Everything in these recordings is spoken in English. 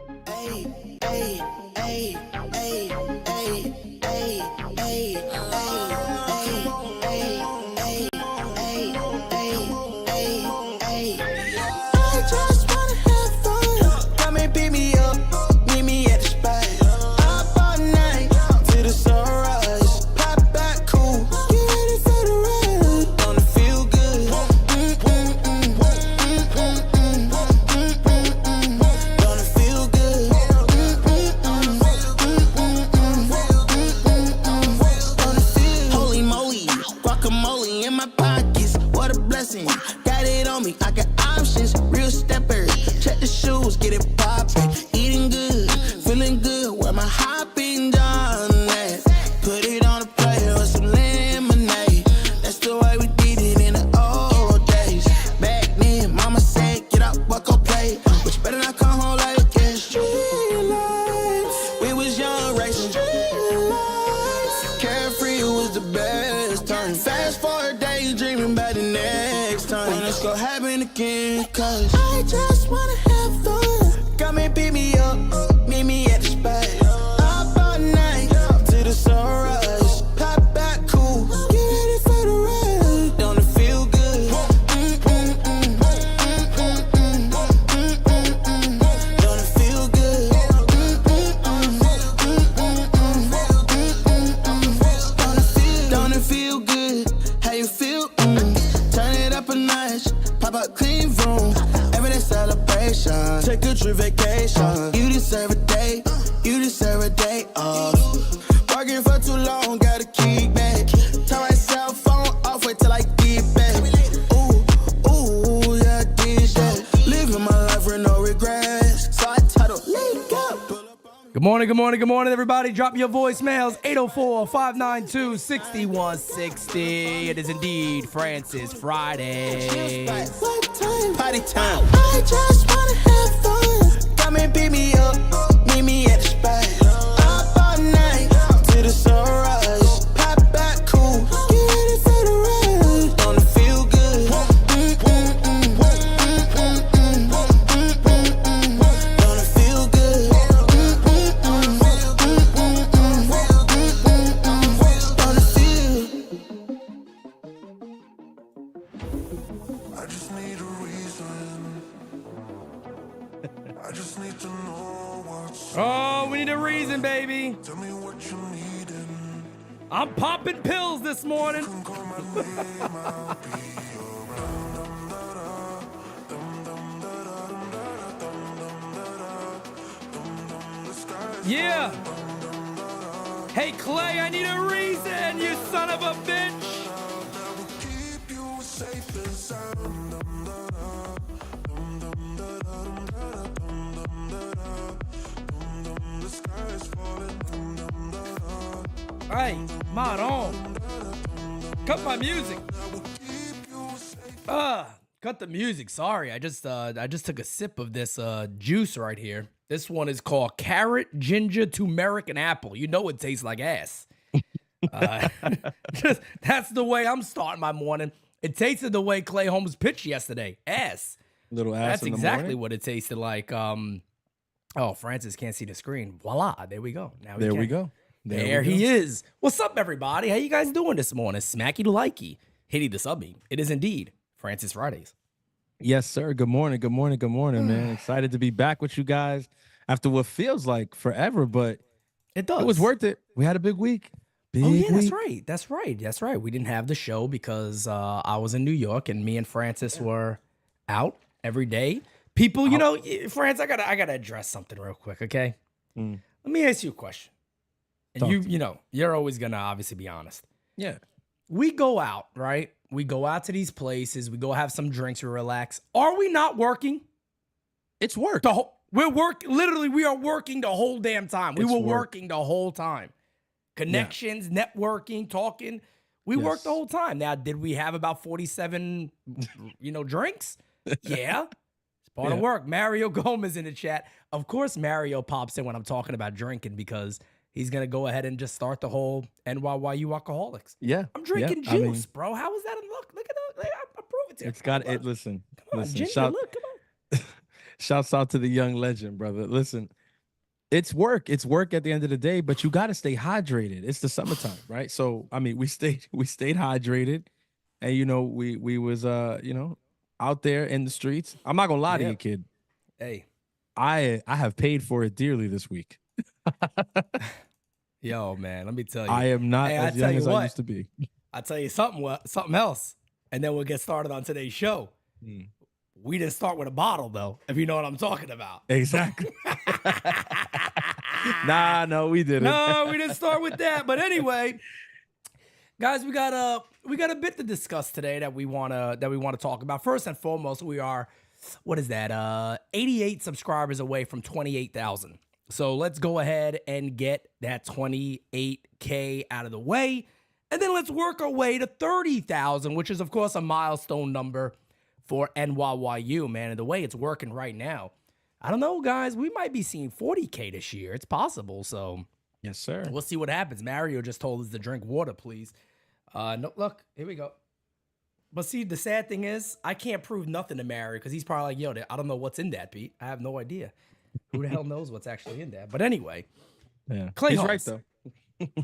Ay, ay, ay, ay, ay, ay, ay, I just wanna have fun. Come and pick me up, meet me at the spot. Up all night till the sunrise. Pop back cool, get ready for the ride. Gonna feel good. Gonna feel good. Gonna feel. Holy moly, guacamole in my pockets. What a blessing. Got it on me, I got options. Real stepper, check the shoes, get it poppin'. Eating good, feeling good. Where my hopping done at? Put it on a plate with some lemonade. That's the way we did it in the old days. Back then, mama said, get up, walk on play. But you better not come home like yeah. Street lights, we was young racing. Street lights, carefree was the best time. Fast forward daydreaming about the next time. When it's gonna happen again, cause I just wanna have fun. Come and pick me up, meet me at the spot. Up all night till the sunrise. Pop back cool, get ready for the ride. Don't it feel good? Don't it feel good? Don't it feel good? How you feel? Turn it up a notch, pop up clean room. Everyday celebration, take a trip vacation. You deserve a day, you deserve a day off. Working for too long, gotta keep back. Turn my cell phone off, wait till I get back. Ooh, yeah, I did that. Living my life with no regrets. So I titled, let go. Good morning, everybody. Drop your voicemails, 804-592-6160. It is indeed Francis Friday. What time? Party time. I just wanna have fun. Come and pick me up, meet me at the spot. Up all night till the sunrise. Pop back cool, get ready for the ride. Gonna feel good. Gonna feel good. Gonna feel. I just need a reason. I just need to know what's. Oh, we need a reason, baby. Tell me what you need and I'm popping pills this morning. call my name. I'll be around. Dum da da, dum dum da da, dum da da, dum da da, dum dum. The sky's Yeah. Hey, Clay, I need a reason, you son of a bitch. that will keep you safe and sound. Dum da da, dum dum da da, dum da da, dum dum da da, dum dum. The sky's falling. Dum dum da da. Hey, mod on. Cut my music. Cut the music. Sorry, I just took a sip of this juice right here. This one is called carrot, ginger, turmeric, and apple. You know it tastes like ass. That's the way I'm starting my morning. It tasted the way Clay Holmes pitched yesterday. Ass. Little ass That's in the exactly morning. what it tasted like. Oh, Francis can't see the screen. Voila, there we go. Now There we can. go. There he is. What's up, everybody? How you guys doing this morning? Smacky likey. Hitty the subby. It is indeed Francis Fridays. Yes, sir. Good morning, man. Excited to be back with you guys after what feels like forever, but It does. it was worth it. We had a big week. Oh, yeah, that's week. right. That's right. We didn't have the show because I was in New York and me and Francis were out every day. People, you know, France, I gotta address something real quick, okay? Let me ask you a question. And Talk to you know, you're always gonna obviously be honest. Yeah. We go out, right? We go out to these places. We go have some drinks. We relax. Are we not working? It's work. We're literally, we are working the whole damn time. We It's were work. working the whole time. Connections, networking, talking. We worked the whole time. Now, did we have about 47, drinks? Yeah. It's part of work. Mario Gomez in the chat. Of course, Mario pops in when I'm talking about drinking because he's going to go ahead and just start the whole NYYU alcoholics. Yeah. I'm drinking yeah. juice, bro. How is that a look? Look at that. I prove it to you. It's got it. Listen. Come on, listen. ginger, look. Come on. Shouts out to the young legend, brother. Listen, It's work. It's work at the end of the day, but you got to stay hydrated. It's the summertime, right? So I mean, we stayed hydrated, and we was out there in the streets. I'm not gonna lie to you, Yep. kid. Hey, I have paid for it dearly this week. yo, man, let me tell you. I am not Hey, I as tell young you as I what. used to be. I'll tell you something else, and then we'll get started on today's show. Mm. We didn't start with a bottle, though, if you know what I'm talking about. Exactly. Nah, no, we didn't. No, we didn't start with that. But anyway, guys, we got a bit to discuss today that we wanna talk about. First and foremost, we are 88 subscribers away from 28,000. So let's go ahead and get that 28K out of the way. And then let's work our way to 30,000, which is, of course, a milestone number for NYYU, man. And the way it's working right now, I don't know, guys. We might be seeing 40K this year. It's possible. So Yes, sir. we'll see what happens. Mario just told us to drink water, please. No, look, here we go. But see, the sad thing is, I can't prove nothing to Mario because he's probably like, yo, I don't know what's in that, Pete. I have no idea. Who the hell knows what's actually in that? But anyway, Yeah, Clay he's Holmes. right though.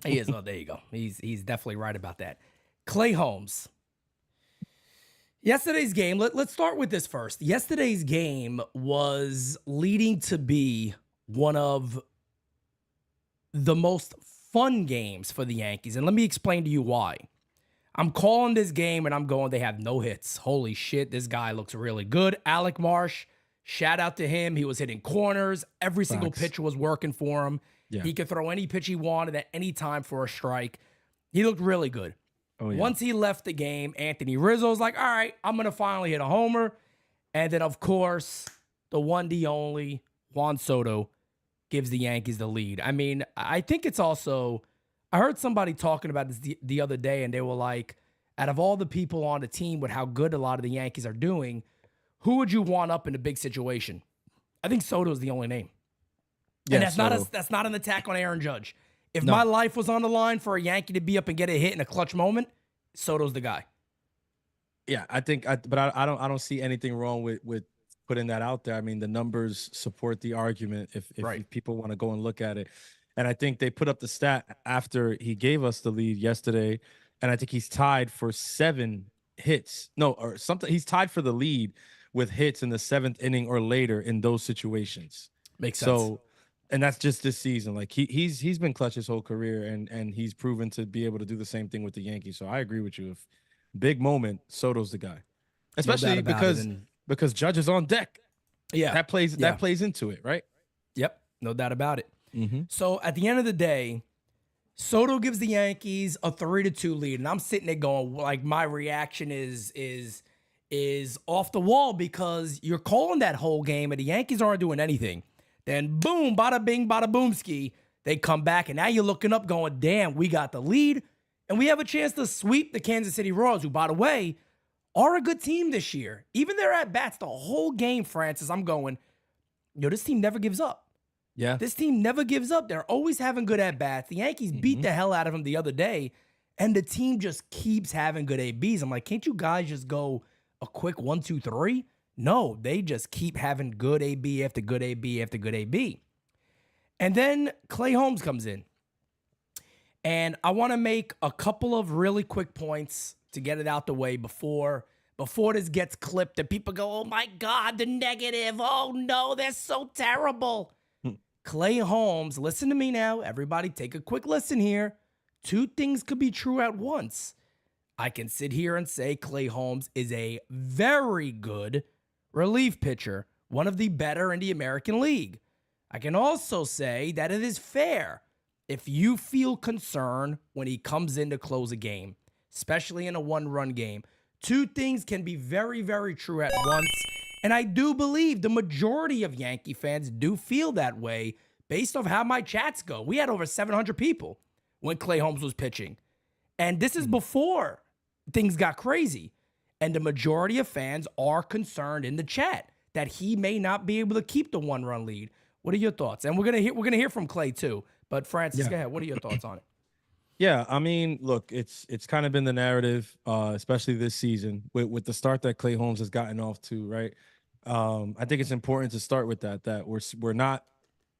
He is. Oh, there you go. He's definitely right about that. Clay Holmes. Yesterday's game, let's start with this first. Yesterday's game was leading to be one of the most fun games for the Yankees. And let me explain to you why. I'm calling this game and I'm going, they have no hits. Holy shit, this guy looks really good. Alec Marsh, shout out to him. He was hitting corners. Every single Facts. pitch was working for him. Yeah. He could throw any pitch he wanted at any time for a strike. He looked really good. Oh, yeah. Once he left the game, Anthony Rizzo's like, all right, I'm going to finally hit a homer. And then, of course, the one, the only, Juan Soto gives the Yankees the lead. I mean, I think it's also, I heard somebody talking about this the other day, and they were like, out of all the people on the team with how good a lot of the Yankees are doing, who would you want up in a big situation? I think Soto's the only name. Yeah, And Soto. that's not an attack on Aaron Judge. If No. my life was on the line for a Yankee to be up and get a hit in a clutch moment, Soto's the guy. Yeah, I think, I don't see anything wrong with putting that out there. I mean, the numbers support the argument if Right. people want to go and look at it. And I think they put up the stat after he gave us the lead yesterday, and I think he's tied for 7 hits. No, or something. He's tied for the lead with hits in the 7th inning or later in those situations. Makes sense. So, and that's just this season. Like he's been clutch his whole career, and he's proven to be able to do the same thing with the Yankees. So I agree with you. If big moment, Soto's the guy, especially about because it. And because Judge is on deck. yeah, That plays Yeah. that plays into it, right? yep, no doubt about it. Mm-hmm. So at the end of the day, Soto gives the Yankees a 3-2 lead, and I'm sitting there going, like, my reaction is off the wall because you're calling that whole game, and the Yankees aren't doing anything. Then boom, bada bing, bada boomski, they come back, and now you're looking up, going, damn, we got the lead, and we have a chance to sweep the Kansas City Royals, who, by the way, are a good team this year. Even their at bats, the whole game, Francis, I'm going, yo, this team never gives up. Yeah. This team never gives up. They're always having good at-bats. The Yankees beat the hell out of them the other day, and the team just keeps having good ABs. I'm like, can't you guys just go a quick 1, 2, 3? No, they just keep having good AB after good AB after good AB. And then Clay Holmes comes in. And I want to make a couple of really quick points to get it out the way before this gets clipped and people go, oh my God, the negative. Oh no, they're so terrible. Clay Holmes, listen to me now. Everybody take a quick listen here. 2 things could be true at once. I can sit here and say Clay Holmes is a very good relief pitcher, one of the better in the American League. I can also say that it is fair if you feel concern when he comes in to close a game, especially in a 1-run game. 2 things can be very, very true at once. And I do believe the majority of Yankee fans do feel that way based off how my chats go. We had over 700 people when Clay Holmes was pitching. And this is before things got crazy. And the majority of fans are concerned in the chat that he may not be able to keep the 1-run lead. What are your thoughts? And we're gonna hear from Clay too. But Francis, go ahead. What are your thoughts on it? Yeah, I mean, look, it's kind of been the narrative, especially this season with the start that Clay Holmes has gotten off to, right? I think it's important to start with that we're not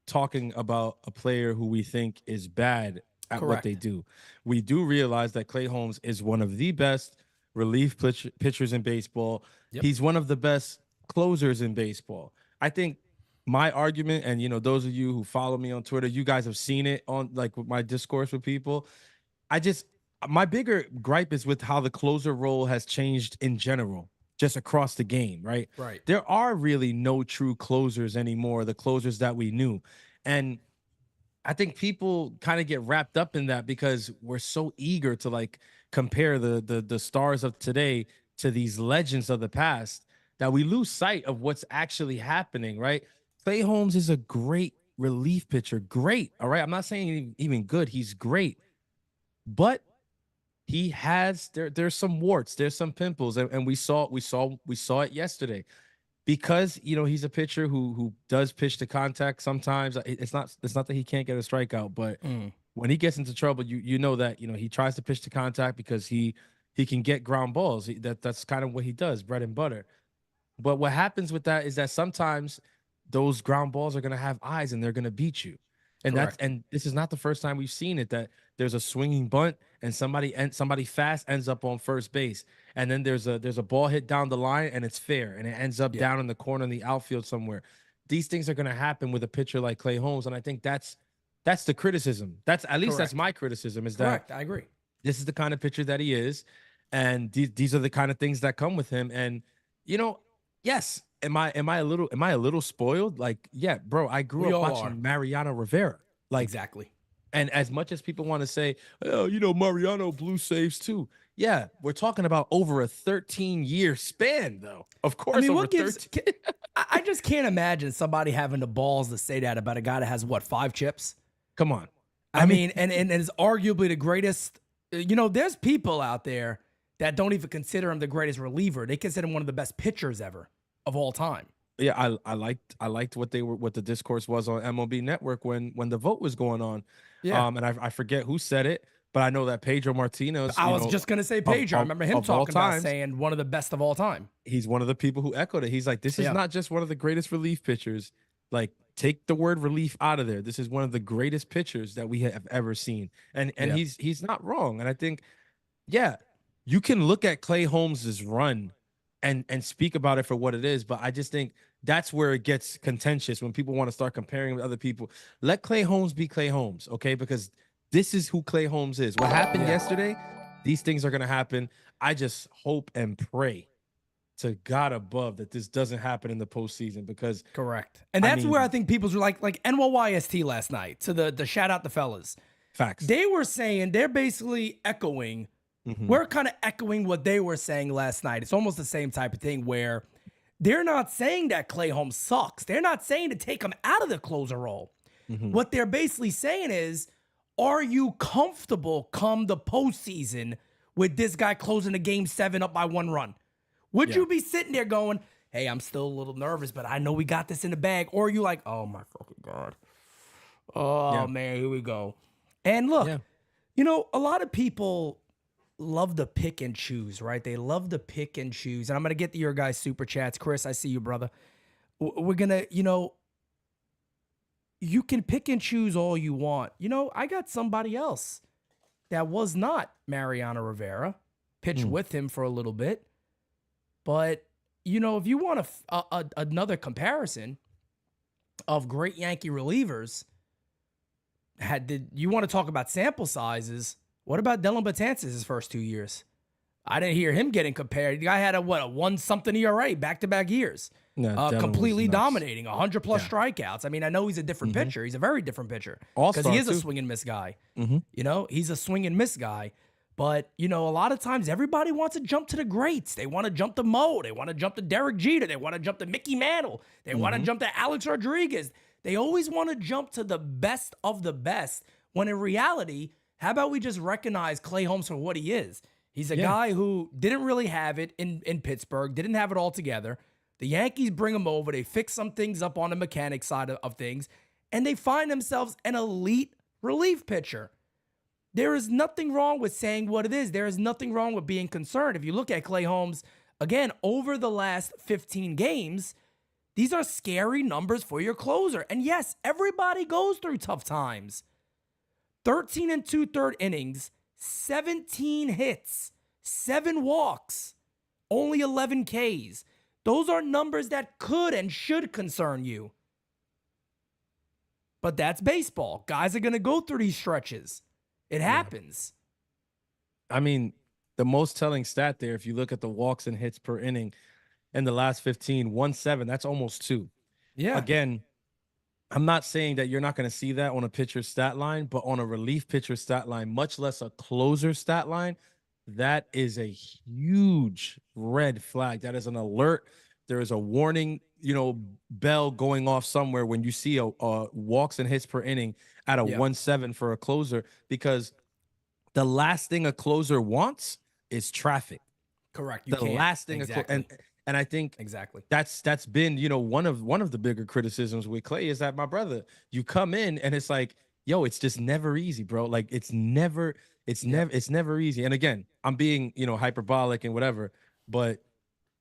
talking about a player who we think is bad at what they Correct. do. We do realize that Clay Holmes is one of the best relief pitchers in baseball. Yep. He's one of the best closers in baseball. I think my argument, and those of you who follow me on Twitter, you guys have seen it on like with my discourse with people. My bigger gripe is with how the closer role has changed in general, just across the game, right? Right. There are really no true closers anymore, the closers that we knew. And I think people kind of get wrapped up in that because we're so eager to like compare the stars of today to these legends of the past that we lose sight of what's actually happening, right? Clay Holmes is a great relief pitcher. Great. All right. I'm not saying even good. He's great. But he has there's some warts, there's some pimples, and we saw it yesterday. Because he's a pitcher who does pitch to contact sometimes. It's not that he can't get a strikeout, but when he gets into trouble, you know that he tries to pitch to contact because he can get ground balls. That's kind of what he does, bread and butter. But what happens with that is that sometimes those ground balls are going to have eyes and they're going to beat you. And this is not the first time we've seen it, that there's a swinging bunt and somebody fast ends up on first base. And then there's a ball hit down the line and it's fair and it ends up down in the corner in the outfield somewhere. These things are going to happen with a pitcher like Clay Holmes. And I think that's the criticism. That's my criticism, is that Correct. I agree. this is the kind of pitcher that he is. And these are the kind of things that come with him. And, yes. Am I a little spoiled? Like, yeah, bro, I grew up watching Mariano Rivera. Like, exactly. And as much as people want to say, oh, Mariano blew saves too. Yeah, we're talking about over a 13-year span, though. Of course, over 13. I just can't imagine somebody having the balls to say that about a guy that has, 5 chips? Come on. I mean, and is arguably the greatest. There's people out there that don't even consider him the greatest reliever. They consider him one of the best pitchers ever of all time. Yeah, I liked what the discourse was on MLB Network when the vote was going on. Yeah. And I forget who said it, but I know that Pedro Martinez. I was just gonna say Pedro. I remember him talking about saying one of the best of all time. He's one of the people who echoed it. He's like, this is not just one of the greatest relief pitchers. Like, take the word relief out of there. This is one of the greatest pitchers that we have ever seen. And he's not wrong. And I think, you can look at Clay Holmes's run and speak about it for what it is. But I just think that's where it gets contentious when people want to start comparing with other people. Let Clay Holmes be Clay Holmes, okay? Because this is who Clay Holmes is. What happened yesterday, these things are going to happen. I just hope and pray to God above that this doesn't happen in the postseason, because correct. And that's where I think people's like NYYST last night, to the shout out the fellas. Facts. They were saying, they're basically echoing. We're kind of echoing what they were saying last night. It's almost the same type of thing where they're not saying that Clay Holmes sucks. They're not saying to take him out of the closer role. What they're basically saying is, are you comfortable come the postseason with this guy closing the game 7 up by 1 run? Would you be sitting there going, hey, I'm still a little nervous, but I know we got this in the bag? Or are you like, oh my fucking God. Oh man, here we go. And look, a lot of people love to pick and choose, right? They love to pick and choose. And I'm going to get to your guys' super chats. Chris, I see you, brother. We're going to, you can pick and choose all you want. I got somebody else that was not Mariano Rivera, pitched with him for a little bit. But, if you want another comparison of great Yankee relievers, you want to talk about sample sizes, what about Dellin Betances his first 2 years? I didn't hear him getting compared. The guy had a 1-something ERA back-to-back years. Completely dominating, 100+ strikeouts. I mean, I know he's a different pitcher. He's a very different pitcher. Because he is a swing and miss guy. He's a swing and miss guy. But, a lot of times everybody wants to jump to the greats. They want to jump to Mo. They want to jump to Derek Jeter. They want to jump to Mickey Mantle. They want to jump to Alex Rodriguez. They always want to jump to the best of the best, when in reality, how about we just recognize Clay Holmes for what he is? He's a guy who didn't really have it in Pittsburgh, didn't have it all together. The Yankees bring him over. They fix some things up on the mechanic side of things, and they find themselves an elite relief pitcher. There is nothing wrong with saying what it is. There is nothing wrong with being concerned. If you look at Clay Holmes, again, over the last 15 games, These are scary numbers for your closer. And yes, everybody goes through tough times. 13 and 2/3 innings, 17 hits, 7 walks, only 11 Ks. Those are numbers that could and should concern you. But that's baseball. Guys are going to go through these stretches. It happens. I mean, the most telling stat there, if you look at the walks and hits per inning in the last 15, 1-7, that's almost 2. Yeah. Again, I'm not saying that you're not going to see that on a pitcher's stat line, but on a relief pitcher stat line, much less a closer stat line, that is a huge red flag. That is an alert. There is a warning, bell going off somewhere when you see a walks and hits per inning at a 1-7 for a closer, because the last thing a closer wants is traffic. Correct. Last thing, exactly. and I think exactly that's been one of the bigger criticisms with Clay is that, my brother, you come in and it's like, yo, it's just never easy, bro. Like it's never easy. And again, I'm being hyperbolic and whatever, but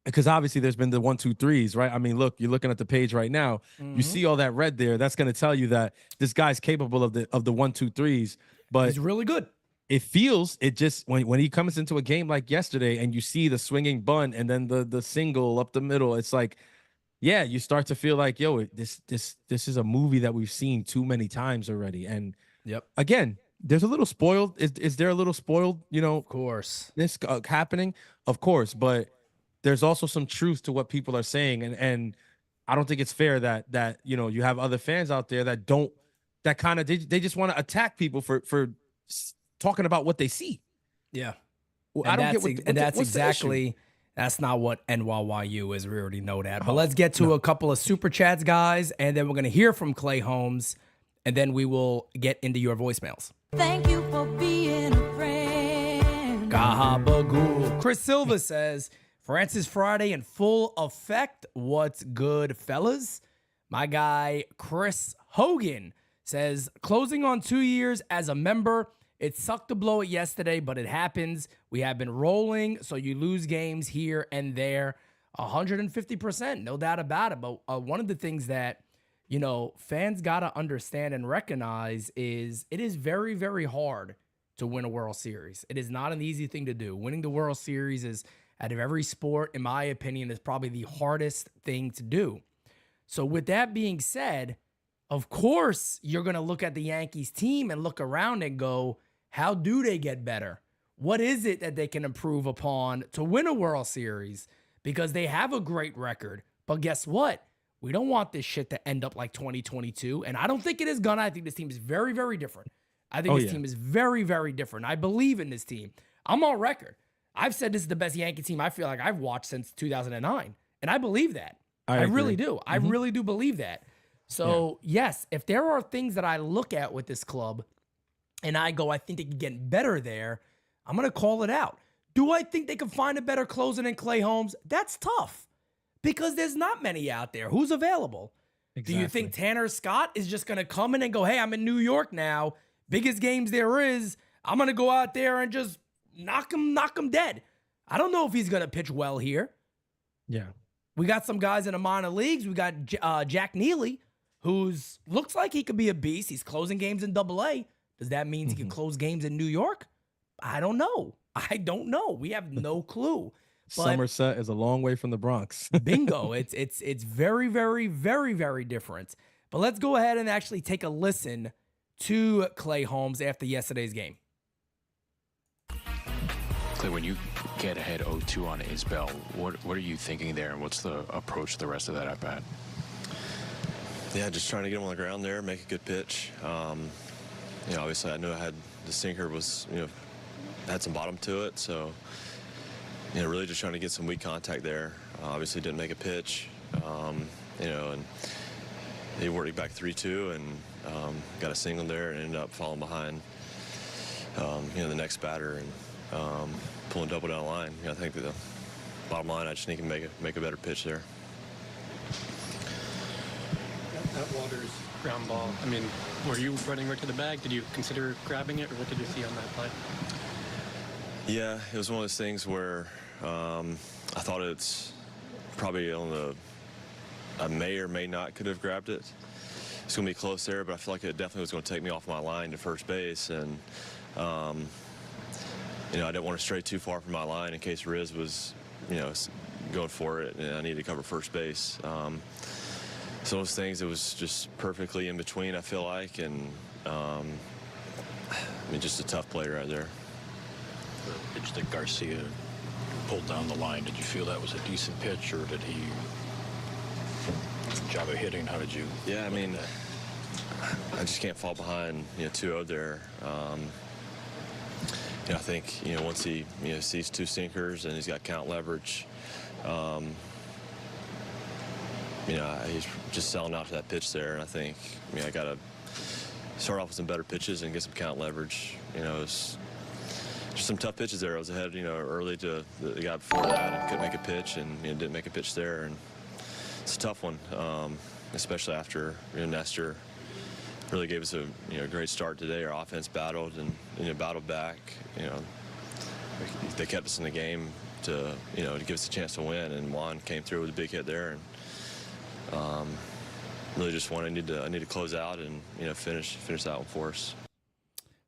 because obviously there's been the 1, 2, 3s, right? I mean, look, you're looking at the page right now. You see all that red there. That's going to tell you that this guy's capable of the 1, 2, 3s. But he's really good. It feels just when he comes into a game like yesterday and you see the swinging bunt and then the single up the middle, it's like, yeah, you start to feel like, yo, this is a movie that we've seen too many times already. And again, there's a little spoiled. Is there a little spoiled? Of course, this happening, of course, but there's also some truth to what people are saying, and I don't think it's fair that you have other fans out there that kind of they just want to attack people for talking about what they see. Yeah. Well, I don't get that's exactly that's not what NYYU is. We already know that. But let's get to a couple of super chats, guys, and then we're gonna hear from Clay Holmes, and then we will get into your voicemails. Thank you for being a friend. Gahabagoo. Chris Silva says, Francis Friday in full effect. What's good, fellas? My guy Chris Hogan says, closing on 2 years as a member. It sucked to blow it yesterday, but it happens. We have been rolling, so you lose games here and there. 150%, no doubt about it. But one of the things that, fans got to understand and recognize is it is very, very hard to win a World Series. It is not an easy thing to do. Winning the World Series is, out of every sport, in my opinion, is probably the hardest thing to do. So with that being said, of course, you're going to look at the Yankees team and look around and go, how do they get better? What is it that they can improve upon to win a World Series? Because they have a great record. But guess what? We don't want this shit to end up like 2022. And I don't think it is gonna. I think this team is very, very different. I think this team is very, very different. I believe in this team. I'm on record. I've said this is the best Yankee team I feel like I've watched since 2009. And I believe that. I really do. I really do believe that. So, yes, if there are things that I look at with this club and I go, I think they can get better there, I'm going to call it out. Do I think they can find a better closer than Clay Holmes? That's tough because there's not many out there. Who's available? Exactly. Do you think Tanner Scott is just going to come in and go, hey, I'm in New York now, biggest games there is, I'm going to go out there and just knock him dead? I don't know if he's going to pitch well here. Yeah. We got some guys in the minor leagues. We got Jack Neely, who's looks like he could be a beast. He's closing games in AA. Does that mean he can close games in New York? I don't know. We have no clue. But Somerset is a long way from the Bronx. bingo. It's very, very, very, very different. But let's go ahead and actually take a listen to Clay Holmes after yesterday's game. Clay, when you get ahead 0-2 on Isbell, what are you thinking there, and what's the approach to the rest of that at bat? Yeah, just trying to get him on the ground there, make a good pitch. Obviously I knew I had the sinker was, had some bottom to it, so really just trying to get some weak contact there. Obviously didn't make a pitch, and he worked it back 3-2 and got a single there and ended up falling behind, the next batter and pulling double down the line. I think the bottom line, I just need to make a better pitch there. That Waters ground ball, I mean, were you running right to the bag? Did you consider grabbing it, or what did you see on that play? Yeah, it was one of those things where I thought it's probably on the I may or may not could have grabbed it. It's going to be close there, but I feel like it definitely was going to take me off my line to first base. And, you know, I didn't want to stray too far from my line in case Riz was, you know, going for it, and I needed to cover first base. So those things, it was just perfectly in between, I feel like. And, I mean, just a tough play right there. The pitch that Garcia pulled down the line, did you feel that was a decent pitch, or did he job of hitting? How did you? Yeah, I mean, I just can't fall behind, you know, 2-0 there. You know, I think, you know, once he, you know, sees 2 sinkers and he's got count leverage, you know, he's just selling out to that pitch there. And I think, I mean, I got to start off with some better pitches and get some count leverage. You know, it's just some tough pitches there. I was ahead, you know, early to the guy before that and couldn't make a pitch, and, you know, didn't make a pitch there. And it's a tough one, especially after, you know, Nestor really gave us a, you know, great start today. Our offense battled and, you know, battled back. You know, they kept us in the game to, you know, to give us a chance to win. And Juan came through with a big hit there, and really just I need to close out and, you know, finish that one for us.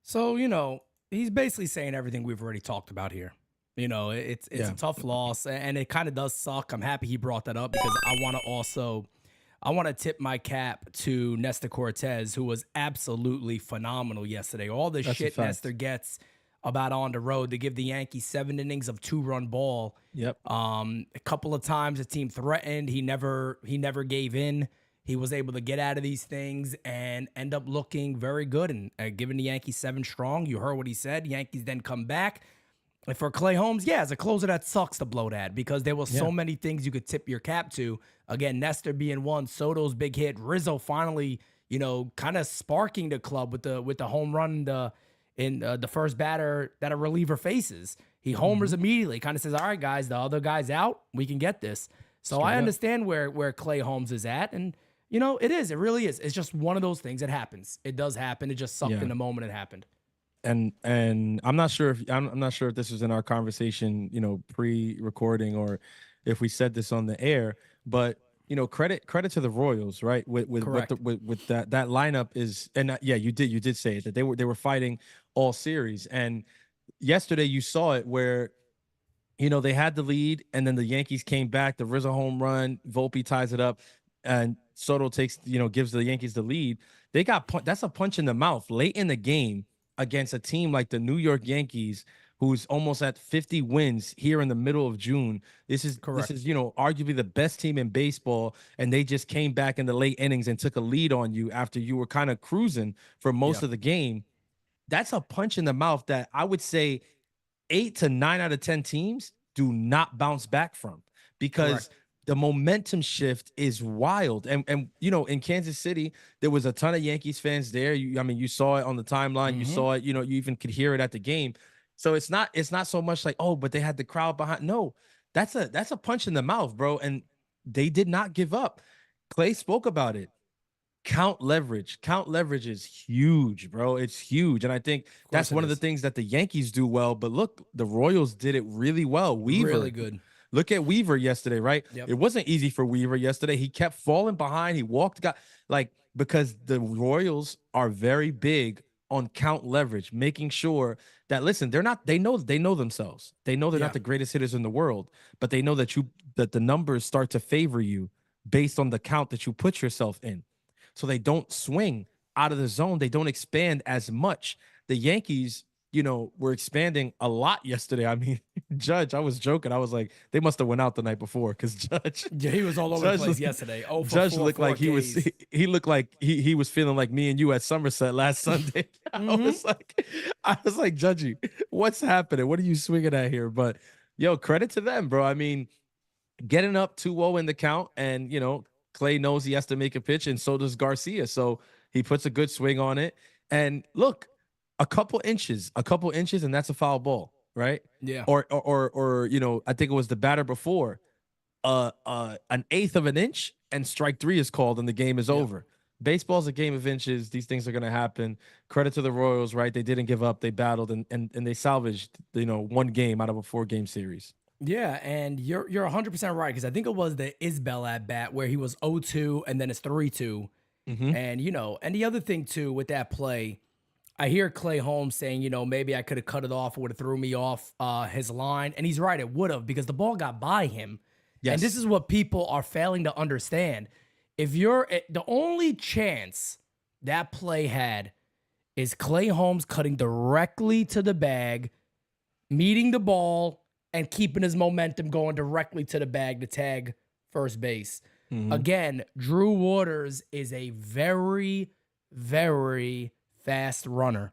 So, you know, he's basically saying everything we've already talked about here. You know, it's a tough loss, and it kind of does suck. I'm happy he brought that up because I want to tip my cap to Nestor Cortez, who was absolutely phenomenal yesterday. All the shit Nestor gets about on the road to give the Yankees 7 innings of 2-run ball. Yep. A couple of times the team threatened. He never gave in. He was able to get out of these things and end up looking very good and giving the Yankees 7 strong. You heard what he said. Yankees then come back. And for Clay Holmes, yeah, as a closer, that sucks to blow that because there were so many things you could tip your cap to. Again, Nestor being one, Soto's big hit, Rizzo finally, you know, kind of sparking the club with the home run in the first batter that a reliever faces. He homers immediately, kind of says, all right, guys, the other guy's out. We can get this. So I understand where Clay Holmes is at. And, you know, it really is. It's just one of those things that happens. It does happen. It just sucked in the moment it happened. And I'm not sure if this was in our conversation, you know, pre-recording, or if we said this on the air, but, you know, credit to the Royals, right? With that lineup is, and you did say it, that they were fighting all series. And yesterday you saw it where, you know, they had the lead and then the Yankees came back, the Rizzo home run, Volpe ties it up, and Soto gives the Yankees the lead. They got that's a punch in the mouth late in the game against a team like the New York Yankees, who's almost at 50 wins here in the middle of June. This is, you know, arguably the best team in baseball, and they just came back in the late innings and took a lead on you after you were kind of cruising for most of the game. That's a punch in the mouth that I would say 8 to 9 out of 10 teams do not bounce back from, because the momentum shift is wild. And you know, in Kansas City, there was a ton of Yankees fans there. You saw it on the timeline. You saw it, you know, you even could hear it at the game. So it's not so much like, oh, but they had the crowd behind. No, that's a punch in the mouth, bro. And they did not give up. Clay spoke about it. Count leverage is huge, bro. It's huge. And I think that's one of the things that the Yankees do well. But look, the Royals did it really well. Weaver, really good. Look at Weaver yesterday, right? Yep. It wasn't easy for Weaver yesterday. He kept falling behind. He walked, because the Royals are very big on count leverage, making sure that, listen, they know themselves. They know they're not the greatest hitters in the world, but they know that the numbers start to favor you based on the count that you put yourself in. So they don't swing out of the zone. They don't expand as much. The Yankees, you know, were expanding a lot yesterday. I mean, Judge, I was joking. I was like, they must have went out the night before, because Judge, he was all over the place yesterday. Oh, Judge looked like he looked like he was feeling like me and you at Somerset last Sunday. I was like, Judgy, what's happening? What are you swinging at here? But yo, credit to them, bro. I mean, getting up 2-0 in the count, and you know, Clay knows he has to make a pitch, and so does Garcia. So he puts a good swing on it. And look, a couple inches, and that's a foul ball, right? Yeah. Or you know, I think it was the batter before, an eighth of an inch, and strike 3 is called, and the game is over. Baseball's a game of inches. These things are going to happen. Credit to the Royals, right? They didn't give up. They battled and they salvaged, you know, one game out of a 4-game series. Yeah, and you're 100% right because I think it was the Isbell at bat where he was 0-2 and then it's 3-2. And and the other thing too with that play, I hear Clay Holmes saying, maybe I could have cut it off, it would have threw me off his line, and he's right, it would have because the ball got by him. And this Yes. is what people are failing to understand. If you're the only chance that play had is Clay Holmes cutting directly to the bag, meeting the ball, and keeping his momentum going directly to the bag to tag first base. Again, Drew Waters is a very, very fast runner.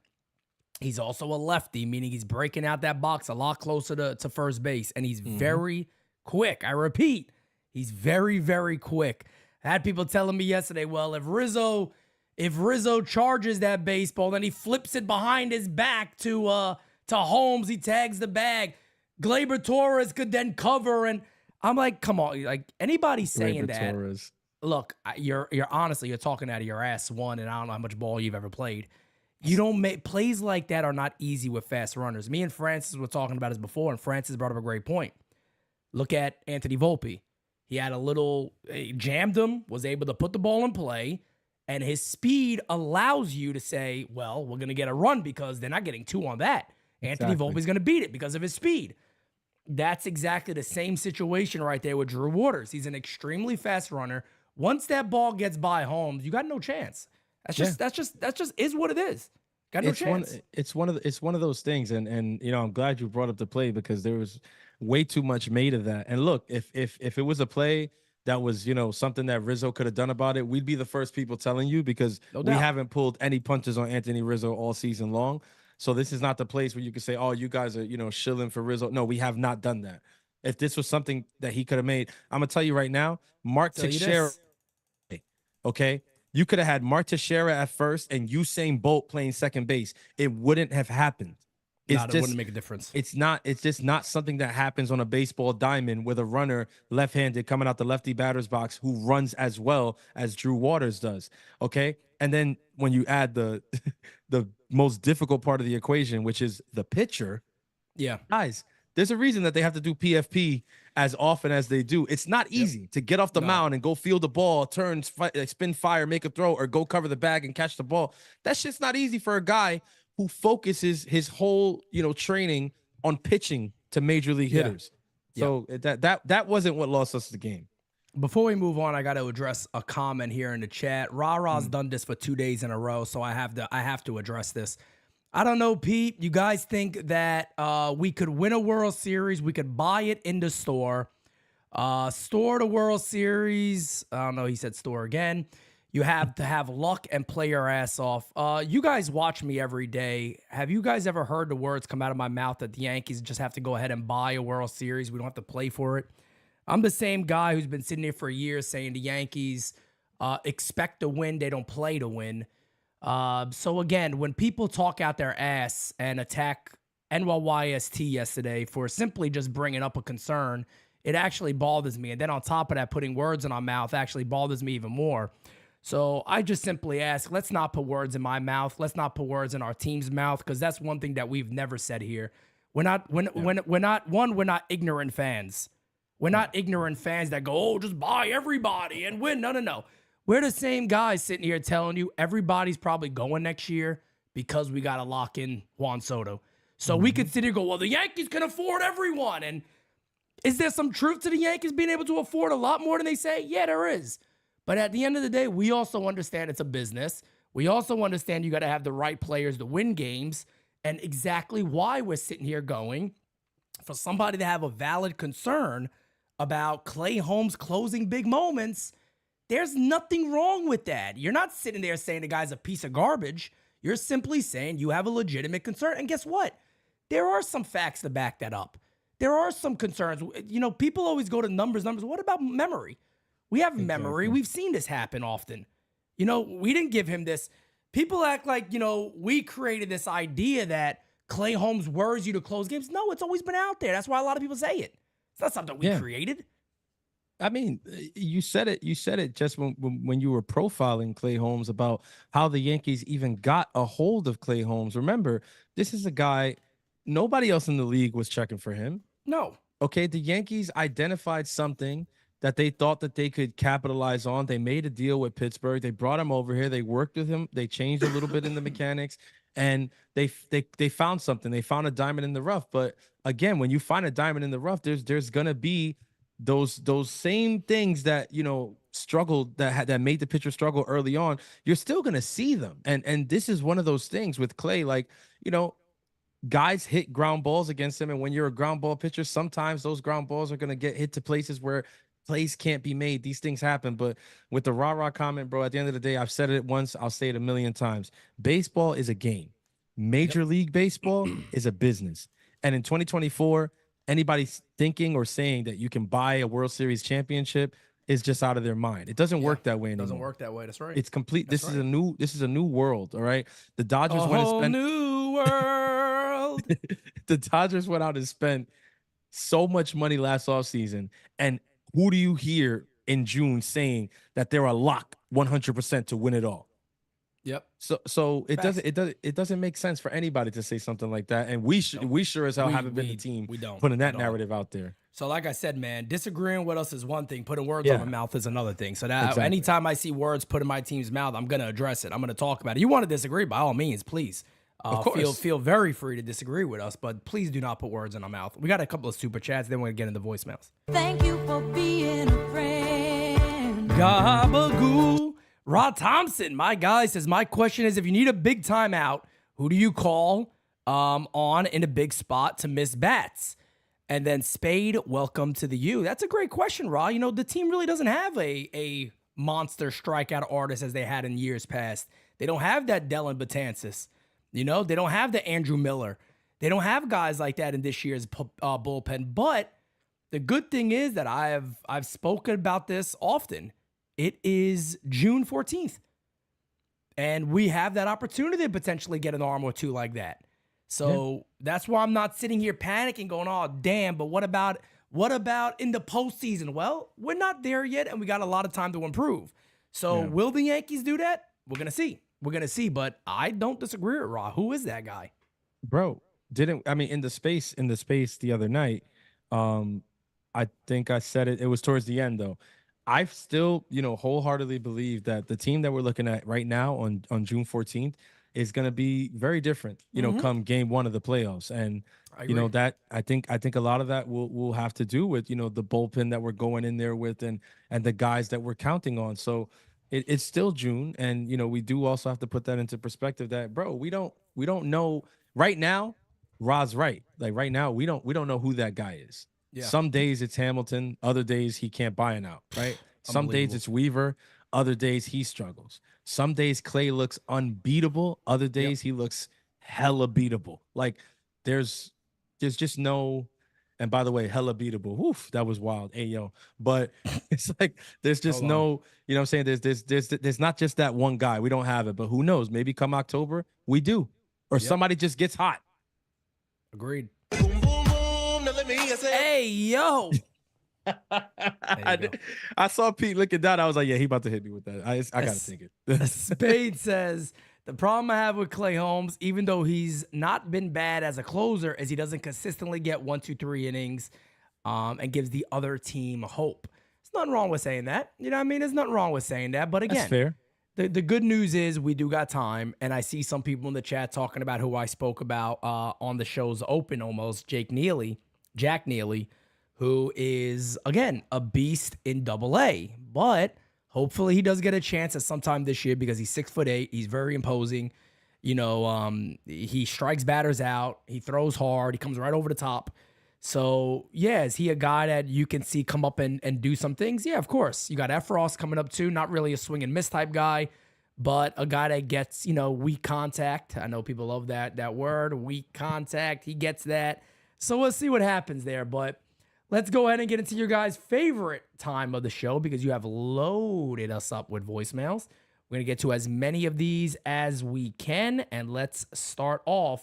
He's also a lefty, meaning he's breaking out that box a lot closer to first base, and he's very quick. I repeat, he's very, very quick. I had people telling me yesterday, well, if Rizzo charges that baseball, then he flips it behind his back to Holmes, he tags the bag. Gleyber Torres could then cover, and I'm like, come on, like anybody saying Gleyber that. Torres. Look, you're honestly, you're talking out of your ass, one, and I don't know how much ball you've ever played. You don't make plays like that are not easy with fast runners. Me and Francis were talking about this before, and Francis brought up a great point. Look at Anthony Volpe. He had he jammed him, was able to put the ball in play, and his speed allows you to say, well, we're going to get a run because they're not getting two on that. Anthony Volpe's going to beat it because of his speed. That's exactly the same situation right there with Drew Waters. He's an extremely fast runner. Once that ball gets by Holmes, you got no chance. That's just is what it is. Got no chance. It's one of those things, and I'm glad you brought up the play because there was way too much made of that. And look, if it was a play that was something that Rizzo could have done about it, we'd be the first people telling you because we haven't pulled any punches on Anthony Rizzo all season long. So this is not the place where you can say, oh, you guys are shilling for Rizzo. No, we have not done that. If this was something that he could have made, I'm gonna tell you right now, Mark Teixeira. Okay. You could have had Mark Teixeira at first and Usain Bolt playing second base. It wouldn't have happened. It wouldn't make a difference. It's just not something that happens on a baseball diamond with a runner left-handed coming out the lefty batter's box who runs as well as Drew Waters does. Okay. And then when you add the most difficult part of the equation, which is the pitcher, guys, there's a reason that they have to do PFP as often as they do. It's not easy to get off the mound and go field the ball, turn, spin fire, make a throw, or go cover the bag and catch the ball. That shit's not easy for a guy who focuses his whole, training on pitching to major league hitters. So that wasn't what lost us the game. Before we move on, I got to address a comment here in the chat. Ra-Ra's done this for 2 days in a row, so I have to address this. I don't know, Pete. You guys think that we could win a World Series? We could buy it in the store. Store the World Series. I don't know. He said store again. You have to have luck and play your ass off. You guys watch me every day. Have you guys ever heard the words come out of my mouth that the Yankees just have to go ahead and buy a World Series? We don't have to play for it. I'm the same guy who's been sitting here for years saying the Yankees expect to win. They don't play to win. So again, when people talk out their ass and attack NYYST yesterday for simply just bringing up a concern, it actually bothers me. And then on top of that, putting words in our mouth actually bothers me even more. So I just simply ask, let's not put words in my mouth. Let's not put words in our team's mouth, because that's one thing that we've never said here. We're not ignorant fans. We're not ignorant fans that go, oh, just buy everybody and win. No. We're the same guys sitting here telling you everybody's probably going next year because we got to lock in Juan Soto. So we could sit here and go, well, the Yankees can afford everyone. And is there some truth to the Yankees being able to afford a lot more than they say? Yeah, there is. But at the end of the day, we also understand it's a business. We also understand you got to have the right players to win games. And exactly why we're sitting here going, for somebody to have a valid concern about Clay Holmes closing big moments, there's nothing wrong with that. You're not sitting there saying the guy's a piece of garbage. You're simply saying you have a legitimate concern. And guess what? There are some facts to back that up. There are some concerns. People always go to numbers. What about memory? We have memory. We've seen this happen often. We didn't give him this. People act like, we created this idea that Clay Holmes worries you to close games. No, it's always been out there. That's why a lot of people say it. It's not something we created. I mean, you said it just when you were profiling Clay Holmes about how the Yankees even got a hold of Clay Holmes. Remember, this is a guy, nobody else in the league was checking for him. No. Okay, the Yankees identified something that they thought that they could capitalize on. They made a deal with Pittsburgh. They brought him over here. They worked with him. They changed a little bit in the mechanics, and they found something. They found a diamond in the rough. But again, when you find a diamond in the rough, there's gonna be those same things that struggled, that made the pitcher struggle early on. You're still gonna see them, and this is one of those things with Clay. Like, guys hit ground balls against him, and when you're a ground ball pitcher, sometimes those ground balls are going to get hit to places where plays can't be made. These things happen. But with the rah-rah comment, bro, at the end of the day, I've said it once, I'll say it a million times. Baseball is a game. Major League Baseball is a business. And in 2024, anybody thinking or saying that you can buy a World Series championship is just out of their mind. It doesn't work that way anymore. It doesn't work that way. That's right. It's complete. This is a new world. All right. The Dodgers went and whole spent new world. the Dodgers went out and spent so much money last offseason. And who do you hear in June saying that they're a lock 100% to win it all? Yep. So it doesn't make sense for anybody to say something like that. And we sure as hell haven't been the team putting that narrative out there. So like I said, man, disagreeing with us is one thing. Putting words on my mouth is another thing. So that anytime I see words put in my team's mouth, I'm going to address it. I'm going to talk about it. You want to disagree, by all means, please. Of course. Feel very free to disagree with us, but please do not put words in our mouth. We got a couple of super chats, then we're going to get into voicemails. Thank you for being a friend. Gabagoo. Rod Thompson, my guy, says, my question is, if you need a big timeout, who do you call on in a big spot to miss bats? And then Spade, welcome to the U. That's a great question, Rod. The team really doesn't have a monster strikeout artist as they had in years past. They don't have that Dellin Betances. They don't have the Andrew Miller. They don't have guys like that in this year's bullpen. But the good thing is that I've spoken about this often. It is June 14th. And we have that opportunity to potentially get an arm or two like that. So that's why I'm not sitting here panicking going, oh, damn, but what about in the postseason? Well, we're not there yet, and we got a lot of time to improve. So will the Yankees do that? We're going to see. We're going to see, but I don't disagree with Raw. Who is that guy? Bro, in the space the other night, I think I said it was towards the end, though. I still, wholeheartedly believe that the team that we're looking at right now on June 14th is going to be very different, come game one of the playoffs. And, that I think a lot of that will have to do with, the bullpen that we're going in there with and the guys that we're counting on. So it's still June. And, we do also have to put that into perspective that, bro, we don't know right now. Rod's right. Like right now, we don't know who that guy is. Yeah. Some days it's Hamilton. Other days he can't buy an out, right? Some days it's Weaver. Other days he struggles. Some days Clay looks unbeatable. Other days he looks hella beatable. Like there's just no, and by the way, hella beatable. Woof, that was wild. Hey, yo. But it's like there's just no, you know what I'm saying? There's not just that one guy. We don't have it, but who knows? Maybe come October, we do. Or somebody just gets hot. Agreed. Boom, boom, boom. Now let me hear say. Hey, yo. I saw Pete looking down. I was like, yeah, he about to hit me with that. I got to think it. Spade says, the problem I have with Clay Holmes, even though he's not been bad as a closer, is he doesn't consistently get 1, 2, 3 innings and gives the other team hope. There's nothing wrong with saying that. You know what I mean? There's nothing wrong with saying that. But again, that's fair. The good news is we do got time, and I see some people in the chat talking about who I spoke about on the show's open almost, Jack Neely, who is, again, a beast in AA. But hopefully he does get a chance at sometime this year because he's 6'8". He's very imposing. He strikes batters out. He throws hard. He comes right over the top. So, yeah, is he a guy that you can see come up and do some things? Yeah, of course. You got Efros coming up too. Not really a swing and miss type guy, but a guy that gets, weak contact. I know people love that word, weak contact. He gets that. So we'll see what happens there. But let's go ahead and get into your guys' favorite time of the show because you have loaded us up with voicemails. We're going to get to as many of these as we can. And let's start off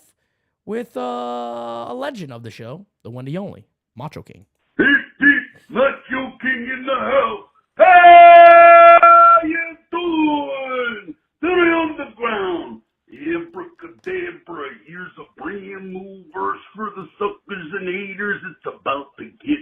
with a legend of the show, the one, the only, Macho King. Heat, Macho King in the house. How you doing? To the underground. Abracadabra, here's a brand new verse for the suckers and haters. It's about to get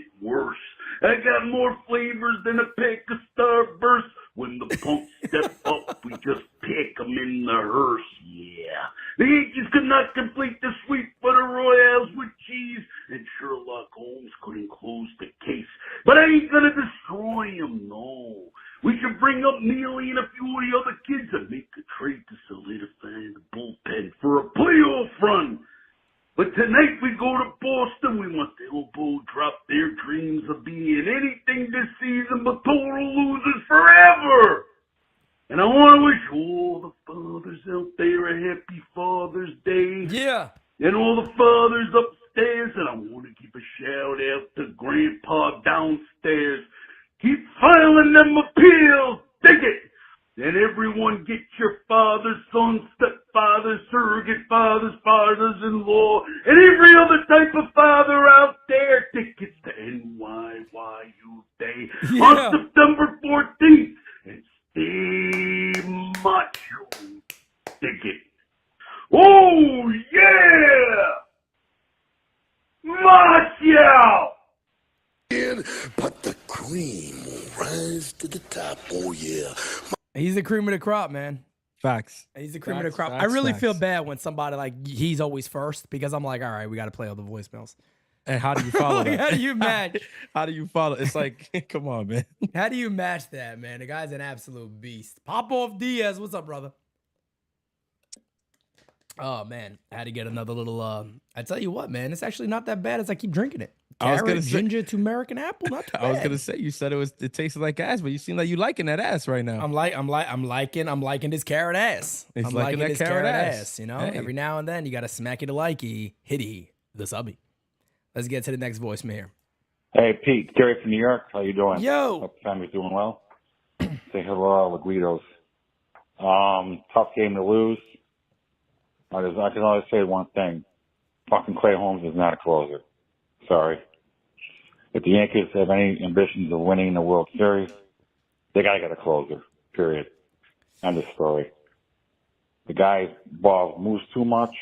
I got more flavors than a pack of Starburst. When the punks step up, we just pick 'em in the hearse, yeah. The Yankees could not complete the sweep for the Royals with cheese, and Sherlock Holmes couldn't close the case. But I ain't gonna destroy 'em, no. We should bring up Neely and a few of the other kids and make a trade to solidify the bullpen for a playoff run. But tonight we go to Boston. We want the elbow drop their dreams of being anything this season but total losers forever. And I want to wish all the fathers out there a happy Father's Day. Yeah. And all the fathers upstairs. And I want to give a shout out to Grandpa downstairs. Keep filing them appeals. Dig it. And everyone get your fathers, sons, stepfathers, surrogate fathers, fathers-in-law, and every other type of father out there. Tickets to NYYU Day on September 14th. And stay macho. Dig it. Oh, yeah! Macho! But the cream will rise to the top. Oh, yeah. He's the cream of the crop, man. Facts. He's the cream of the Facts, crop. I facts, really feel facts. bad when somebody like he's always first because I'm like, all right, we got to play all the voicemails. And how do you follow that? How do you match? How do you follow? It's like, come on, man. How do you match that, man? The guy's an absolute beast. Pop off Diaz. What's up, brother? Oh, man. I had to get another little, I tell you what, man. It's actually not that bad as I keep drinking it. I was Carrot, gonna say- ginger, turmeric, and apple. Not too bad. I was gonna say you said it tasted like ass, but you seem like you liking that ass right now. I'm liking this carrot ass. He's I'm liking that this carrot ass. You know, Hey. every now and then you got to smack it to likey, hitty, the subby. Let's get to the next voicemail here. Hey, Pete, Gary from New York. How you doing? Yo. Hope your family's doing well. Say hello to Guidos. Tough game to lose. I can only say one thing. Fucking Clay Holmes is not a closer. Sorry. If the Yankees have any ambitions of winning the World Series, they got to get a closer, period. End of story. The guy's ball moves too much.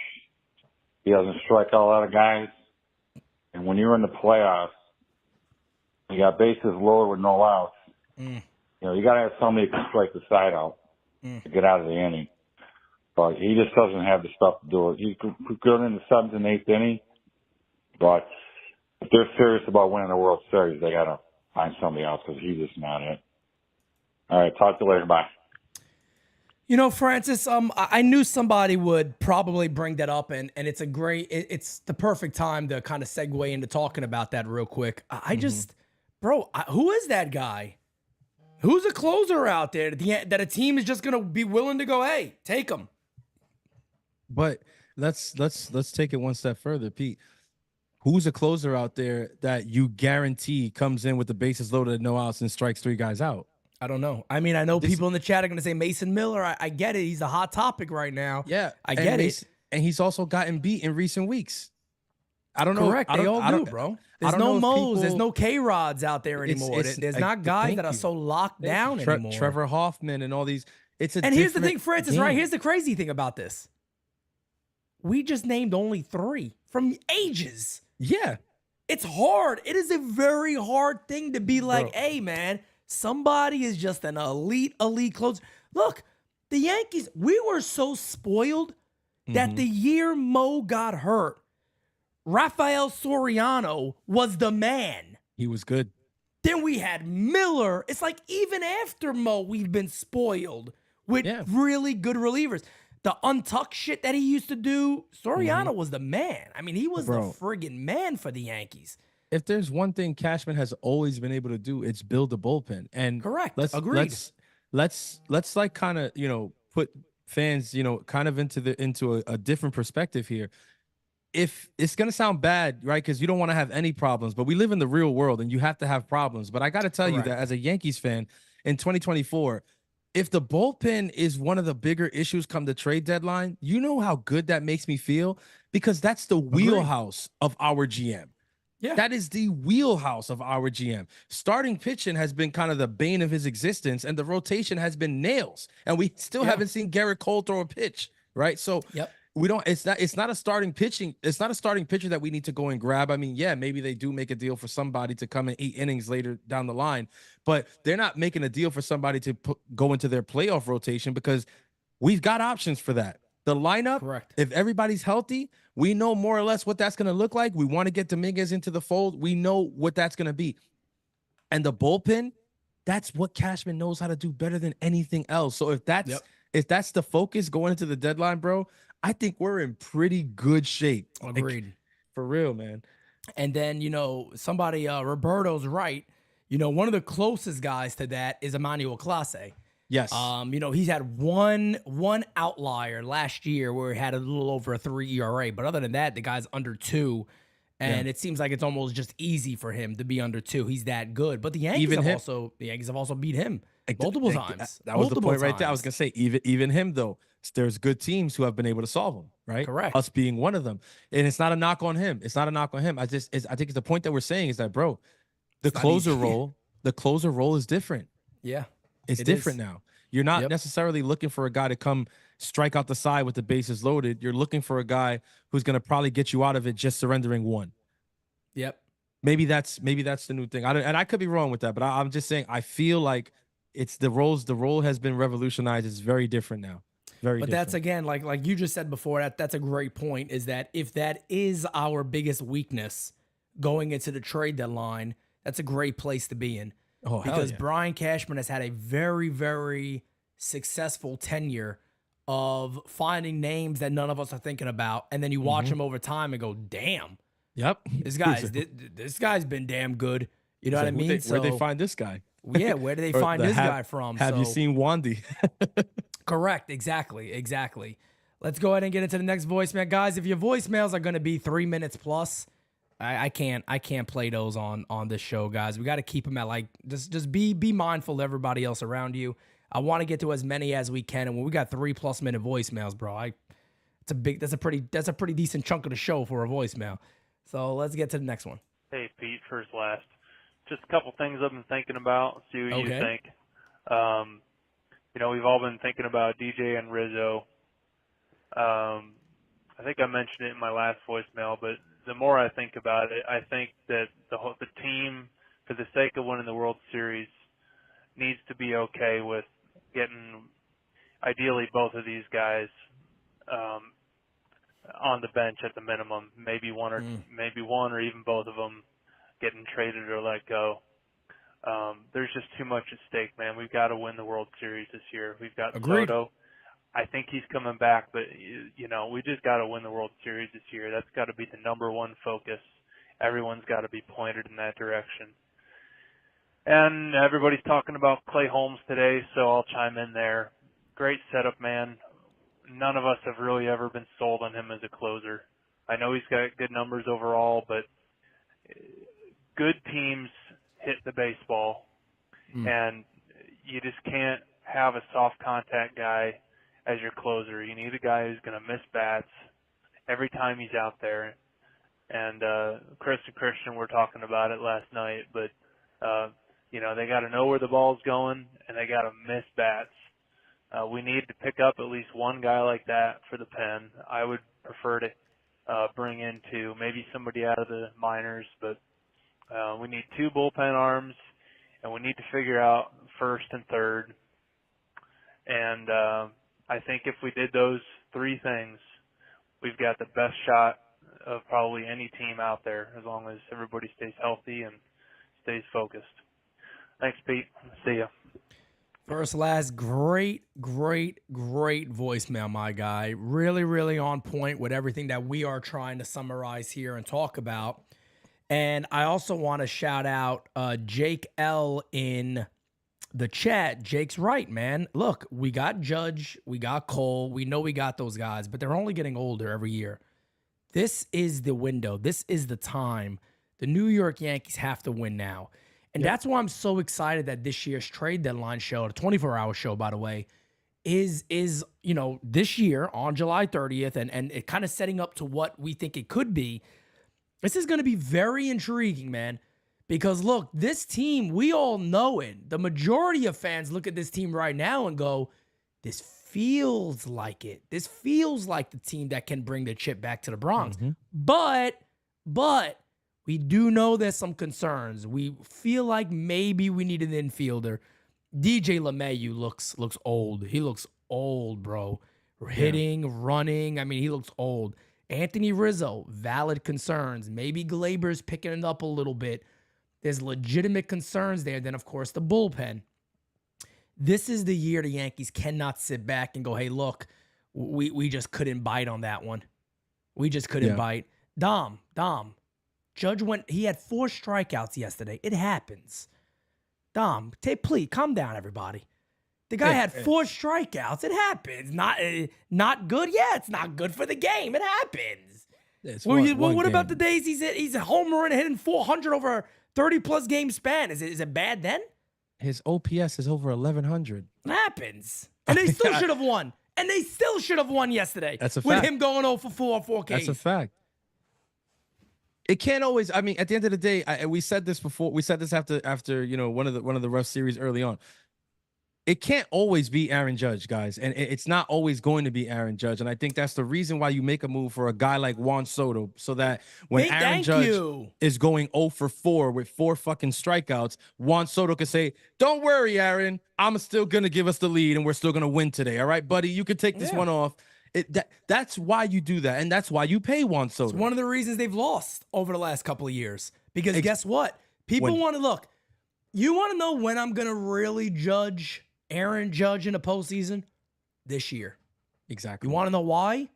He doesn't strike out a lot of guys. And when you're in the playoffs, you got bases loaded with no outs. You know, you got to have somebody who can strike the side out to get out of the inning. But he just doesn't have the stuff to do it. He's good in the 7th and 8th inning, but if they're serious about winning the World Series, they got to find somebody else because he's just not it. All right, talk to you later. Bye. You know, Francis, I knew somebody would probably bring that up, and it's it's the perfect time to kind of segue into talking about that real quick. I just, bro, who is that guy? Who's a closer out there that a team is just gonna be willing to go, hey, take him? But let's take it one step further, Pete. Who's a closer out there that you guarantee comes in with the bases loaded, no outs, and strikes 3 guys out? I don't know. I mean, I know people in the chat are going to say Mason Miller. I get it. He's a hot topic right now. Yeah, I get it. And he's also gotten beat in recent weeks. I don't know. Correct. They all do, bro. There's no Moes. There's no K-Rods out there anymore. There's not guys that are so locked down anymore. Trevor Hoffman and all these. And here's the thing, Francis, game. right? Here's the crazy thing about this. We just named only 3 from ages. Yeah. It's hard. It is a very hard thing to be like, hey, man, somebody is just an elite closer. Look, the Yankees, we were so spoiled that the year Mo got hurt, Rafael Soriano was the man. He was good. Then we had Miller. It's like even after Mo, we've been spoiled with really good relievers. The untucked shit that he used to do, Soriano was the man. I mean, he was the friggin' man for the Yankees. If there's one thing Cashman has always been able to do, it's build a bullpen. And Agreed. Let's like kind of, you know, put fans, you know, kind of into a different perspective here. If it's going to sound bad, right? Because you don't want to have any problems, but we live in the real world and you have to have problems. But I got to tell you that as a Yankees fan in 2024, if the bullpen is one of the bigger issues come the trade deadline, you know how good that makes me feel? Because that's the wheelhouse of our GM. Yeah. That is the wheelhouse of our GM. Starting pitching has been kind of the bane of his existence, and the rotation has been nails. And we still haven't seen Garrett Cole throw a pitch, right? So we don't. It's not a starting pitching. It's not a starting pitcher that we need to go and grab. I mean, yeah, maybe they do make a deal for somebody to come in 8 innings later down the line, but they're not making a deal for somebody to go into their playoff rotation because we've got options for that. The lineup, correct. If everybody's healthy, we know more or less what that's going to look like. We want to get Dominguez into the fold. We know what that's going to be, and the bullpen. That's what Cashman knows how to do better than anything else. So if that's the focus going into the deadline, bro, I think we're in pretty good shape. Agreed. Like, for real, man. And then, somebody, Roberto's right. One of the closest guys to that is Emmanuel Clase. Yes. He's had one outlier last year where he had a little over a 3 ERA. But other than that, the guy's under 2. And it seems like it's almost just easy for him to be under 2. He's that good. But the Yankees have also beat him multiple times. That was the point right there. I was gonna say even him though. There's good teams who have been able to solve him, right? Correct. Us being one of them, and it's not a knock on him. It's not a knock on him. I think it's the point that we're saying is that, bro, the closer role is different. Yeah, it's different now. You're not necessarily looking for a guy to come strike out the side with the bases loaded. You're looking for a guy who's going to probably get you out of it just surrendering 1. Yep. Maybe that's the new thing. I could be wrong with that, but I'm just saying I feel like it's the role has been revolutionized. It's very different now. Very different. That's again like you just said before, that's a great point, is that if that is our biggest weakness going into the trade deadline, that's a great place to be in. Oh, because Brian Cashman has had a very, very successful tenure of finding names that none of us are thinking about, and then you watch him over time and go, "Damn, yep, this guy's been damn good." You know what I mean? Where'd they find this guy? Yeah, where did they find this guy from? Have you seen Wandy? Correct, exactly. Let's go ahead and get into the next voicemail, guys. If your voicemails are going to be 3 minutes plus, I can't play those on this show, guys. We got to keep them at just be mindful of everybody else around you. I want to get to as many as we can, and when we got 3+ minute voicemails, bro, that's a pretty decent chunk of the show for a voicemail. So let's get to the next one. Hey Pete, first last, just a couple things I've been thinking about. See what you think. We've all been thinking about DJ and Rizzo. I think I mentioned it in my last voicemail, but the more I think about it, I think that the team, for the sake of winning the World Series, needs to be okay with getting, ideally, both of these guys on the bench at the minimum. Maybe one or even both of them getting traded or let go. There's just too much at stake, man. We've got to win the World Series this year. We've got Soto. I think he's coming back, but, we just got to win the World Series this year. That's got to be the number one focus. Everyone's got to be pointed in that direction. And everybody's talking about Clay Holmes today, so I'll chime in there. Great setup, man. None of us have really ever been sold on him as a closer. I know he's got good numbers overall, but good teams hit the baseball, and you just can't have a soft contact guy as your closer. You need a guy who's going to miss bats every time he's out there. And Chris and Christian were talking about it last night, but they got to know where the ball's going, and they got to miss bats. We need to pick up at least one guy like that for the pen. I would prefer to bring in two, maybe somebody out of the minors, but we need 2 bullpen arms, and we need to figure out first and third. And I think if we did those 3 things, we've got the best shot of probably any team out there, as long as everybody stays healthy and stays focused. Thanks, Pete. See ya. First, last, great voicemail, my guy. Really, really on point with everything that we are trying to summarize here and talk about. And I also want to shout out Jake L in the chat. Jake's right, man. Look, we got Judge, we got Cole, we know we got those guys, but they're only getting older every year. This is the window. This is the time. The New York Yankees have to win now. And that's why I'm so excited that this year's trade deadline show, the 24-hour show, by the way, is this year on July 30th and it kind of setting up to what we think it could be. This is going to be very intriguing, man, because look, this team, we all know it. The majority of fans look at this team right now and go, this feels like it. This feels like the team that can bring the chip back to the Bronx. Mhm. But we do know there's some concerns. We feel like maybe we need an infielder. DJ LeMahieu looks old. He looks old, bro. Hitting, running. I mean, he looks old. Anthony Rizzo, valid concerns. Maybe Gleyber's picking it up a little bit. There's legitimate concerns there. Then, of course, the bullpen. This is the year the Yankees cannot sit back and go, hey, look, we just couldn't bite on that one. We just couldn't bite. Dom. Judge he had 4 strikeouts yesterday. It happens. Dom, please, calm down, everybody. The guy had 4 strikeouts. It happens. Not good. Yeah, it's not good for the game. It happens. What about the days he's a homer and hitting 400 over a 30-plus game span? Is it bad then? His OPS is over 1,100. It happens. And they still should have won. And they still should have won yesterday. That's a with fact. him going 0 for 4 Ks. That's a fact. It can't always. I mean, at the end of the day, we said this before. We said this after one of the rough series early on. It can't always be Aaron Judge, guys, and it's not always going to be Aaron Judge. And I think that's the reason why you make a move for a guy like Juan Soto, so that when Aaron Judge is going 0 for 4 with 4 fucking strikeouts, Juan Soto can say, "Don't worry, Aaron, I'm still gonna give us the lead, and we're still gonna win today. All right, buddy, you can take this one off." That's why you do that, and that's why you pay Juan Soto. It's one of the reasons they've lost over the last couple of years. Because guess what? People want to look. You want to know when I'm going to really judge Aaron Judge in the postseason? This year. Exactly. You want to know why?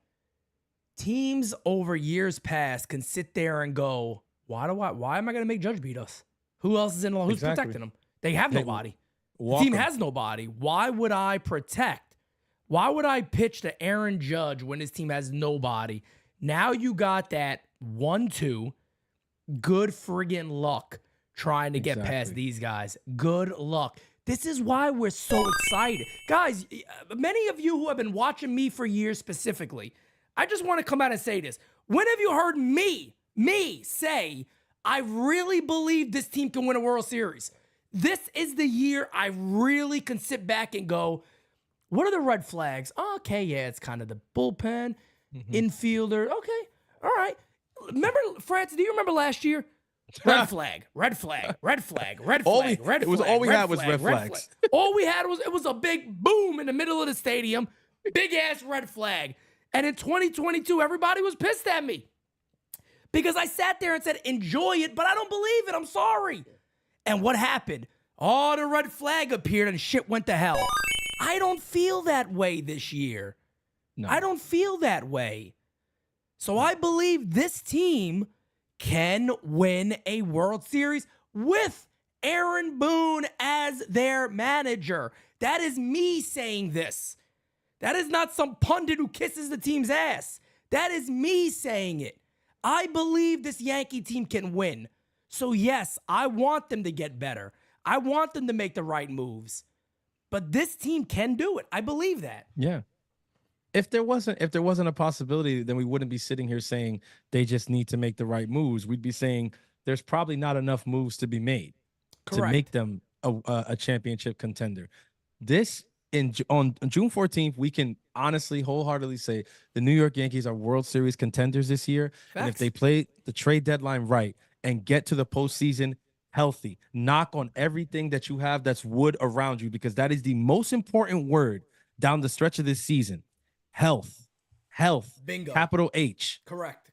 Teams over years past can sit there and go, why am I going to make Judge beat us? Who else is in the Who's protecting them? They have nobody. The team has nobody. Why would I protect? Why would I pitch to Aaron Judge when his team has nobody? Now you got that 1-2. Good friggin' luck trying to get past these guys. Good luck. This is why we're so excited. Guys, many of you who have been watching me for years specifically, I just want to come out and say this. When have you heard me say, I really believe this team can win a World Series? This is the year I really can sit back and go, what are the red flags? Okay, yeah, it's kind of the bullpen, infielder. Okay, all right. Remember, Francis, do you remember last year? Red flag, red flag, red flag, red flag, red flag. It was all we had was red flags. All we had was a big boom in the middle of the stadium, big ass red flag. And in 2022, everybody was pissed at me because I sat there and said, enjoy it, but I don't believe it. I'm sorry. And what happened? Oh, the red flag appeared and shit went to hell. I don't feel that way this year. No. I don't feel that way. So I believe this team can win a World Series with Aaron Boone as their manager. That is me saying this. That is not some pundit who kisses the team's ass. That is me saying it. I believe this Yankee team can win. So yes, I want them to get better. I want them to make the right moves. But this team can do it. I believe that. Yeah. If there wasn't a possibility, then we wouldn't be sitting here saying they just need to make the right moves. We'd be saying there's probably not enough moves to be made to make them a championship contender. On June 14th, we can honestly, wholeheartedly say the New York Yankees are World Series contenders this year. Facts. And if they play the trade deadline right and get to the postseason healthy, knock on everything that you have that's wood around you, because that is the most important word down the stretch of this season. Health. Bingo. Capital H. Correct.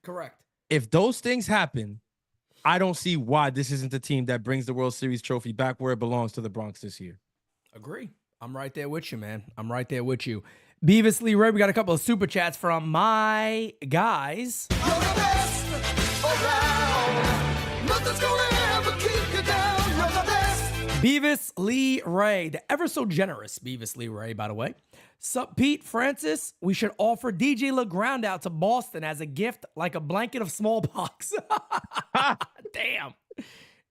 If those things happen, I don't see why this isn't the team that brings the World Series trophy back where it belongs, to the Bronx this year. Agree. I'm right there with you, man. I'm right there with you. Beavis Lee Ray, we got a couple of super chats from my guys. You're the best around. Nothing's gonna ever keep you down. You're the best. Beavis Lee Ray, the ever so generous Beavis Lee Ray, by the way. Sup, Pete Francis, we should offer DJ LeGrand out to Boston as a gift, like a blanket of smallpox. Damn.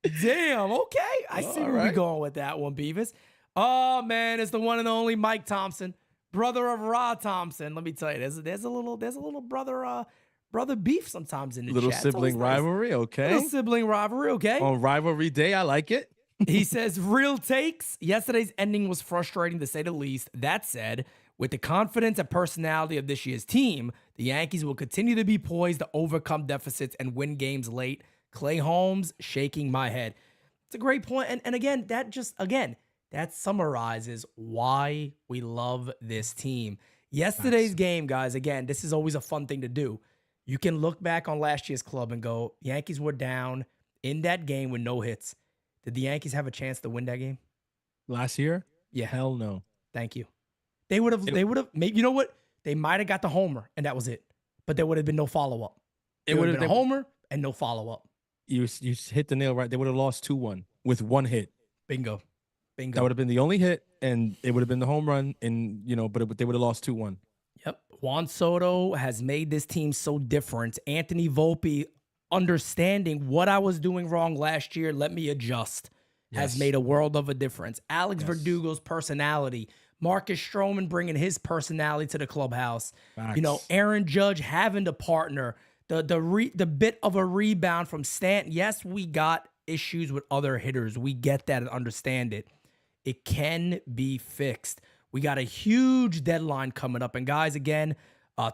Okay. I see where we're going with that one, Beavis. Oh, man, it's the one and only Mike Thompson, brother of Rod Thompson. Let me tell you, there's a little brother beef sometimes in the little chat. Sibling rivalry, okay? Little sibling rivalry, okay? On rivalry day, I like it. He says, real takes. Yesterday's ending was frustrating, to say the least. That said, With the confidence and personality of this year's team, the Yankees will continue to be poised to overcome deficits and win games late. Clay Holmes shaking my head. It's a great point. And again, that summarizes why we love this team. Yesterday's game, guys, again, this is always a fun thing to do. You can look back on last year's club and go, Yankees were down in that game with no hits. Did the Yankees have a chance to win that game? Last year? Yeah. Hell no. Thank you. They would have, maybe, you know what? They might have got the homer and that was it. But there would have been no follow-up. It would have been a homer and no follow-up. You hit the nail right. They would have lost 2-1 with one hit. Bingo. That would have been the only hit, and it would have been the home run, and but they would have lost 2-1. Yep. Juan Soto has made this team so different. Anthony Volpe, understanding what I was doing wrong last year, let me adjust, has made a world of a difference. Alex Verdugo's personality, Marcus Stroman bringing his personality to the clubhouse. Facts. Aaron Judge having to partner, the bit of a rebound from Stanton. Yes, we got issues with other hitters. We get that and understand it. It can be fixed. We got a huge deadline coming up. And guys, again,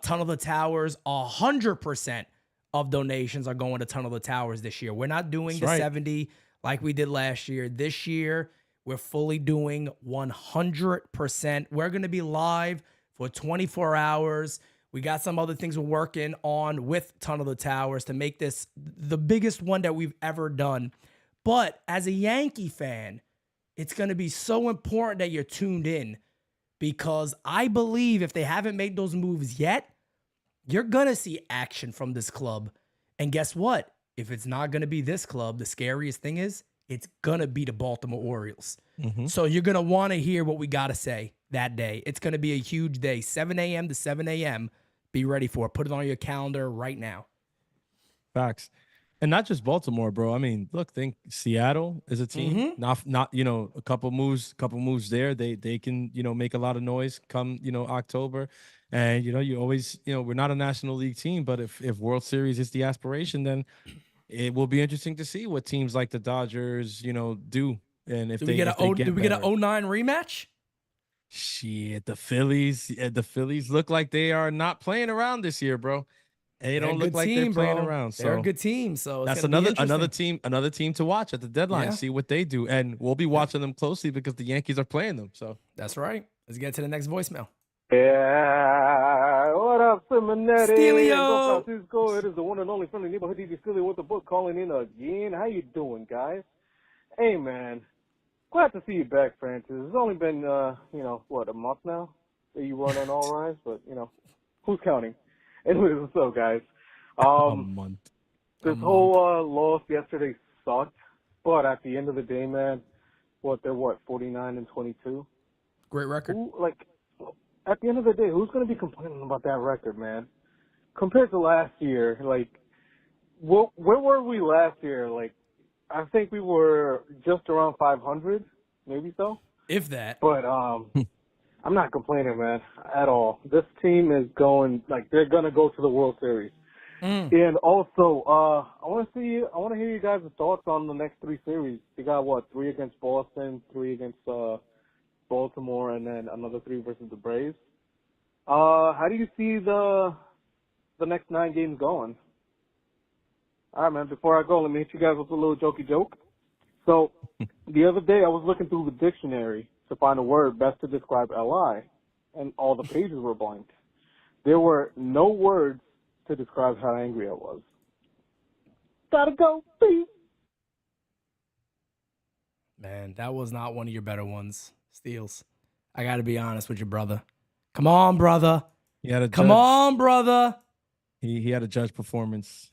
Tunnel of the Towers, 100% of donations are going to Tunnel of the Towers this year. We're not doing the 70 like we did last year. This year, we're fully doing 100%. We're going to be live for 24 hours. We got some other things we're working on with Tunnel of the Towers to make this the biggest one that we've ever done. But as a Yankee fan, it's going to be so important that you're tuned in, because I believe if they haven't made those moves yet, you're going to see action from this club. And guess what? If it's not going to be this club, the scariest thing is it's going to be the Baltimore Orioles. So you're going to want to hear what we got to say that day. It's going to be a huge day, 7 a.m. to 7 a.m. Be ready for it. Put it on your calendar right now. Facts. And not just Baltimore, bro. I mean, look, think Seattle is a team. Not a couple moves there. They can, make a lot of noise come, October. And, you always, we're not a National League team, but if World Series is the aspiration, then it will be interesting to see what teams like the Dodgers, do. And if do we get an 09 rematch? Shit, the Phillies look like they are not playing around this year, bro. They don't look like they're playing around. So they're a good team. So that's another team to watch at the deadline. See what they do, and we'll be watching them closely because the Yankees are playing them. So that's right. Let's get to the next voicemail. Yeah, what up, Simonetti? Steelio. Francisco, it is the one and only friendly neighborhood TV Steelio with the book calling in again. How you doing, guys? Hey, man, glad to see you back, Francis. It's only been, a month now that you run on All Rise, but who's counting? Anyways, what's up, guys? A month. This whole loss yesterday sucked, but at the end of the day, man, they're 49-22. Great record. At the end of the day, who's going to be complaining about that record, man? Compared to last year, where were we last year? I think we were just around 500, maybe so. If that. But I'm not complaining, man, at all. This team is going, they're going to go to the World Series. And also, I want to hear you guys' thoughts on the next 3 series. You got 3 against Boston, 3 against Baltimore, and then another 3 versus the Braves. How do you see the next 9 games going? All right, man, before I go, let me hit you guys with a little jokey joke. So, the other day I was looking through the dictionary to find a word best to describe LI, and all the pages were blank. There were no words to describe how angry I was. Gotta go, peace. Man, that was not one of your better ones, Steels. I got to be honest with you, brother. Come on, brother. Come on, brother. He had a Judge performance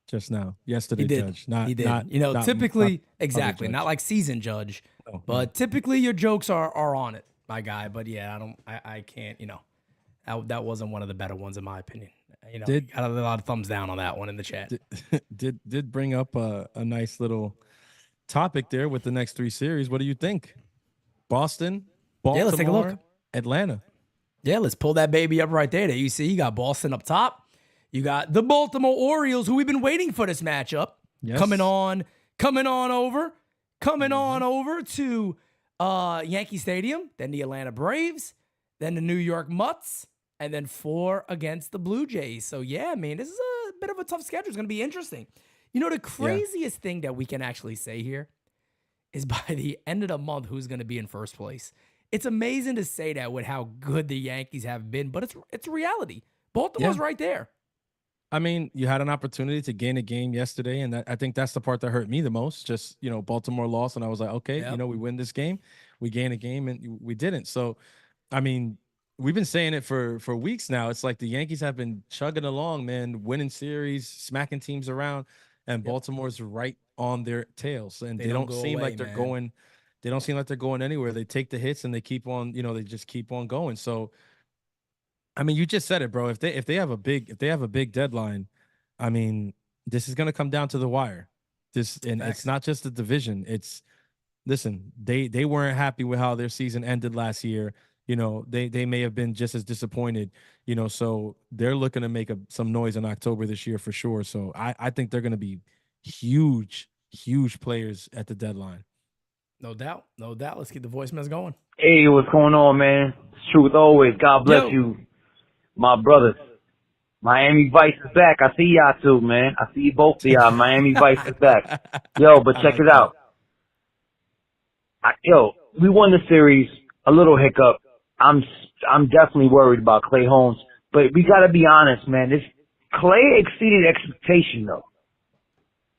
just now. Yesterday, he did. Judge. He did. Not typically, exactly, not like season Judge, but typically your jokes are on it, my guy. But yeah, I can't, that wasn't one of the better ones in my opinion. Got a lot of thumbs down on that one in the chat. Did bring up a nice little topic there with the next 3 series. What do you think? Boston, Baltimore, let's take a look. Atlanta. Yeah, let's pull that baby up right there. There you see, you got Boston up top. You got the Baltimore Orioles, who we've been waiting for this matchup. Yes. Coming on over to Yankee Stadium, then the Atlanta Braves, then the New York Mets, and then 4 against the Blue Jays. So, yeah, I mean, this is a bit of a tough schedule. It's going to be interesting. You know, the craziest thing that we can actually say here is by the end of the month, who's going to be in first place. It's amazing to say that with how good the Yankees have been, but it's reality. Baltimore's right there. I mean, you had an opportunity to gain a game yesterday, and I think that's the part that hurt me the most. Just, Baltimore lost, and I was like, okay, we win this game, we gain a game, and we didn't. So, I mean, we've been saying it for weeks now. It's like the Yankees have been chugging along, man, winning series, smacking teams around, and Baltimore's right on their tails, and they don't seem like they're going. They don't seem like they're going anywhere. They take the hits and they keep on, they just keep on going. So, I mean, you just said it, bro. If they have a big deadline, I mean, this is gonna come down to the wire. It's not just the division. Listen, they weren't happy with how their season ended last year. They may have been just as disappointed. So they're looking to make some noise in October this year for sure. So I think they're gonna be huge players at the deadline. No doubt. Let's keep the voicemails going. Hey, what's going on, man? It's Truth always. God bless you, my brothers. Miami Vice is back. I see y'all too, man. I see both of y'all. Miami Vice is back. Yo, but check it out. We won the series. A little hiccup. I'm definitely worried about Clay Holmes, but we got to be honest, man. Clay exceeded expectation, though.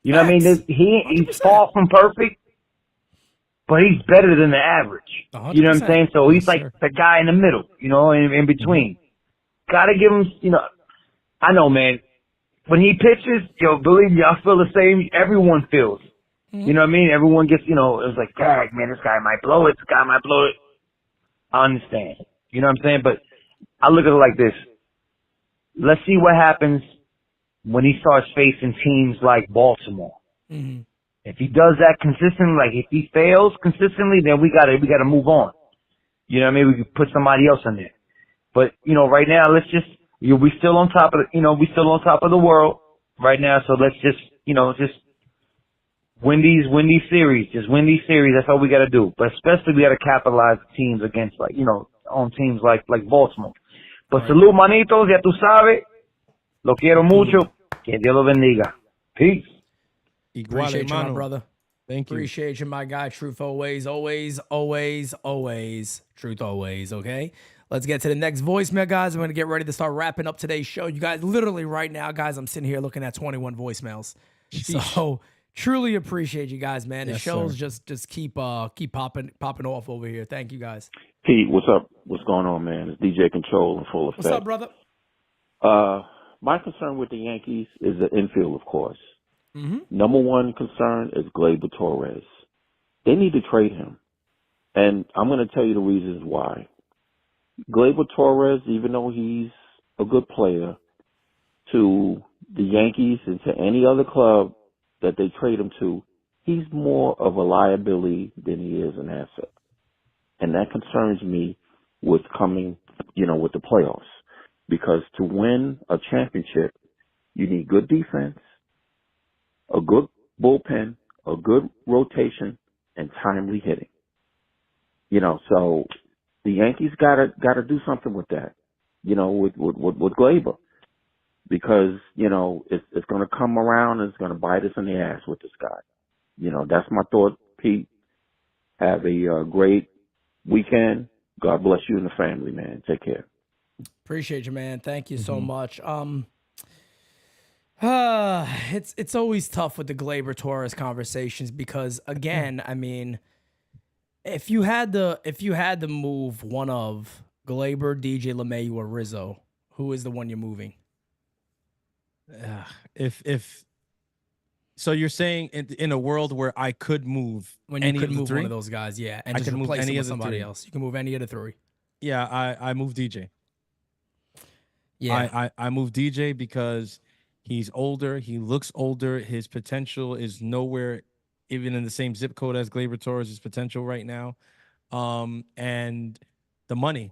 You know what I mean? He's far from perfect. But he's better than the average. 100%. You know what I'm saying? So he's like the guy in the middle, in between. Gotta give him, I know, man. When he pitches, believe me, I feel the same. Everyone feels. You know what I mean? Everyone gets, it was like, dang, man, this guy might blow it. This guy might blow it. I understand. You know what I'm saying? But I look at it like this. Let's see what happens when he starts facing teams like Baltimore. Mm-hmm. If he does that consistently, like if he fails consistently, then we gotta move on. You know what I mean? We could put somebody else in there. But, right now, let's just, we still on top of we still on top of the world right now. So let's just, just win these series. Just win these series. That's all we gotta do. But especially we gotta capitalize teams against on teams like Baltimore. But salud, manitos, ya tú sabes. Lo quiero mucho. Que Dios lo bendiga. Peace. Appreciate you, my brother. Thank you. Appreciate you, my guy. Truth always. Truth always, okay? Let's get to the next voicemail, guys. I'm going to get ready to start wrapping up today's show. You guys, literally right now, guys, I'm sitting here looking at 21 voicemails. So truly appreciate you guys, man. The shows just keep popping off over here. Thank you, guys. Pete, what's up? What's going on, man? It's DJ Control in full effect. What's up, brother? My concern with the Yankees is the infield, of course. Mm-hmm. Number one concern is Gleyber Torres. They need to trade him. And I'm going to tell you the reasons why. Gleyber Torres, even though he's a good player, to the Yankees and to any other club that they trade him to, he's more of a liability than he is an asset. And that concerns me with coming, with the playoffs. Because to win a championship, you need good defense, a good bullpen, a good rotation, and timely hitting. So the Yankees gotta do something with that, with Gleyber, because it's gonna come around and it's gonna bite us in the ass with this guy. That's my thought, Pete. Have a great weekend. God bless you and the family, man. Take care. Appreciate you, man. Thank you so much. It's always tough with the Gleyber Torres conversations because, again, I mean, if you had to move one of Gleyber, DJ LeMahieu, or Rizzo, who is the one you're moving? So you're saying in a world where I could move When you any could of the move three? one of those guys, yeah, and I just could move replace any him of with the somebody three. else. You can move any of the three. Yeah, I moved DJ. Yeah. I moved DJ because he's older. He looks older. His potential is nowhere even in the same zip code as Gleyber Torres' potential right now. And the money.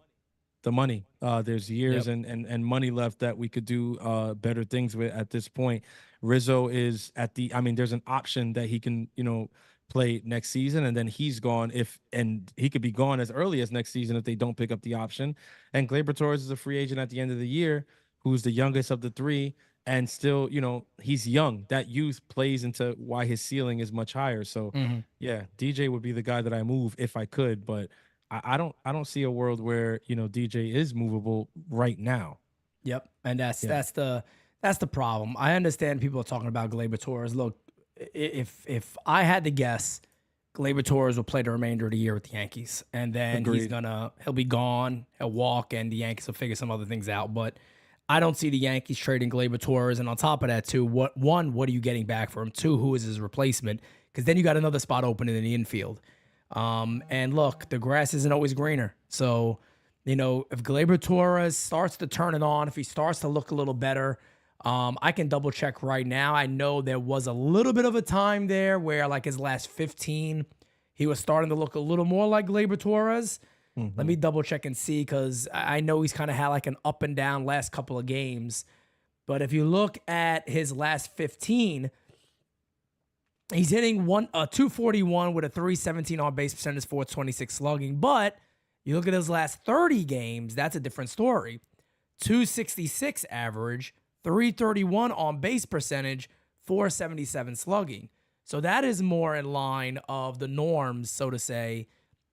There's years and money left that we could do better things with at this point. Rizzo is there's an option that he can, play next season, and then he's gone and he could be gone as early as next season if they don't pick up the option. And Gleyber Torres is a free agent at the end of the year, who's the youngest of the three, and still, he's young. That youth plays into why his ceiling is much higher. So yeah, DJ would be the guy that I move if I could, but I don't see a world where DJ is movable right now. Yep, and that's the problem. I understand people are talking about Gleyber Torres. Look, if I had to guess, Gleyber Torres will play the remainder of the year with the Yankees, and then he'll be gone, he'll walk, and the Yankees will figure some other things out. But I don't see the Yankees trading Gleyber Torres, and on top of that, too, what are you getting back for him? Two, who is his replacement? Because then you got another spot open in the infield. And look, the grass isn't always greener. So, if Gleyber Torres starts to turn it on, if he starts to look a little better, I can double check right now. I know there was a little bit of a time there where, like, his last 15, he was starting to look a little more like Gleyber Torres. Let me double check and see, because I know he's kind of had like an up and down last couple of games. But if you look at his last 15, he's hitting 241 with a 317 on base percentage, 426 slugging. But you look at his last 30 games, that's a different story. 266 average, 331 on base percentage, 477 slugging. So that is more in line of the norms, so to say,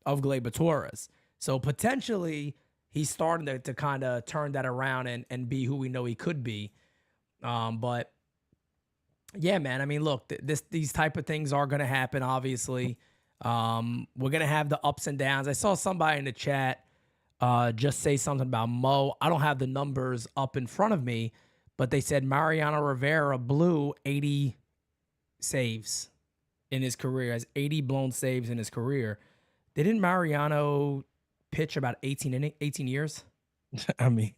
of Gleyber Torres. So potentially he's starting to kind of turn that around and be who we know he could be. But yeah, man, I mean, look, these type of things are going to happen, obviously. We're going to have the ups and downs. I saw somebody in the chat just say something about Mo. I don't have the numbers up in front of me, but they said Mariano Rivera blew 80 saves in his career, has 80 blown saves in his career. Didn't Mariano pitch about 18 years? I mean,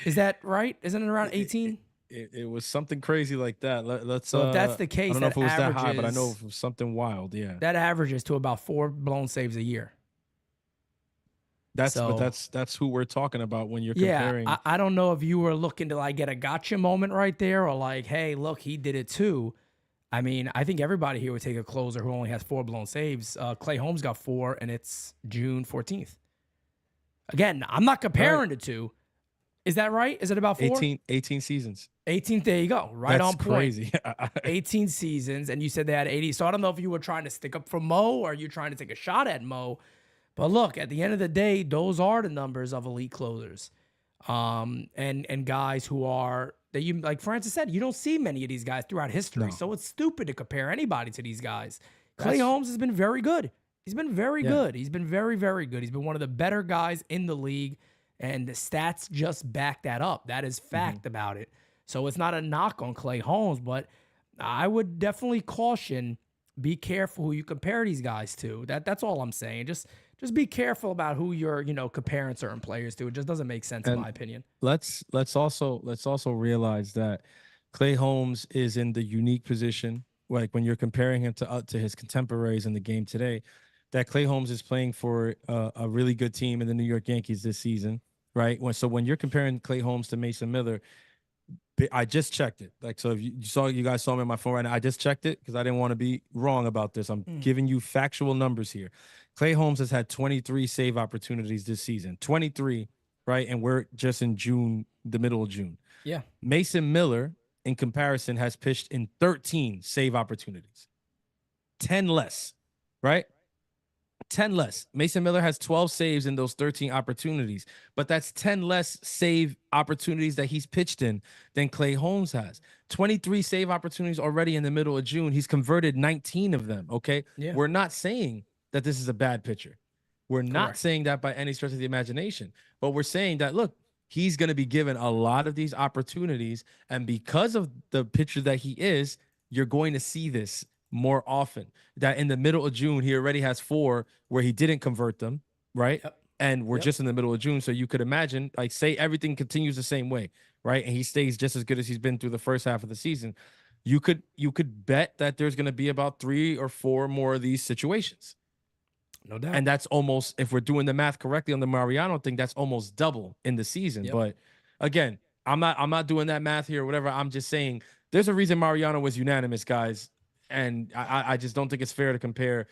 is that right? Isn't it around 18? It was something crazy like that. Let's. So if that's the case, I don't know if it was that high, but I know it was something wild. Yeah, that averages to about 4 blown saves a year. That's who we're talking about when you're comparing. Yeah, I don't know if you were looking to like get a gotcha moment right there, or like, hey, look, he did it too. I mean, I think everybody here would take a closer who only has 4 blown saves. Clay Holmes got 4, and it's June 14th. Again, I'm not comparing the two. Is that right? Is it about 4? 18 seasons. 18, there you go. Right That's on point. Crazy. 18 seasons, and you said they had 80. So I don't know if you were trying to stick up for Mo or you trying to take a shot at Mo. But look, at the end of the day, those are the numbers of elite closers. And guys who are, that you, like Francis said, you don't see many of these guys throughout history. No. So it's stupid to compare anybody to these guys. Clay Holmes has been very good. He's been very good. He's been very, very good. He's been one of the better guys in the league, and the stats just back that up. That is fact about it. So it's not a knock on Clay Holmes, but I would definitely caution, be careful who you compare these guys to. That's all I'm saying. Just be careful about who you're, comparing certain players to. It just doesn't make sense in my opinion. Let's also realize that Clay Holmes is in the unique position, like when you're comparing him to his contemporaries in the game today, that Clay Holmes is playing for a really good team in the New York Yankees this season, right? So when you're comparing Clay Holmes to Mason Miller, I just checked it. Like, so if you guys saw me on my phone right now, I just checked it because I didn't want to be wrong about this. I'm giving you factual numbers here. Clay Holmes has had 23 save opportunities this season. 23, right? And we're just in June, the middle of June. Yeah. Mason Miller, in comparison, has pitched in 13 save opportunities. 10 less, right? 10 less. Mason Miller has 12 saves in those 13 opportunities, but that's 10 less save opportunities that he's pitched in than Clay Holmes has. 23 save opportunities already in the middle of June. He's converted 19 of them, okay? Yeah. We're not saying that this is a bad pitcher. We're not saying that by any stretch of the imagination, but we're saying that, look, he's going to be given a lot of these opportunities, and because of the pitcher that he is, you're going to see this more often. That in the middle of June, he already has 4 where he didn't convert them, right? Yep. And we're just in the middle of June, so you could imagine, like, say everything continues the same way, right? And he stays just as good as he's been through the first half of the season. You could bet that there's going to be about 3 or 4 more of these situations. No doubt. And that's almost, if we're doing the math correctly on the Mariano thing, that's almost double in the season. But again, I'm not doing that math here or whatever. I'm just saying there's a reason Mariano was unanimous, guys. And I just don't think it's fair to compare,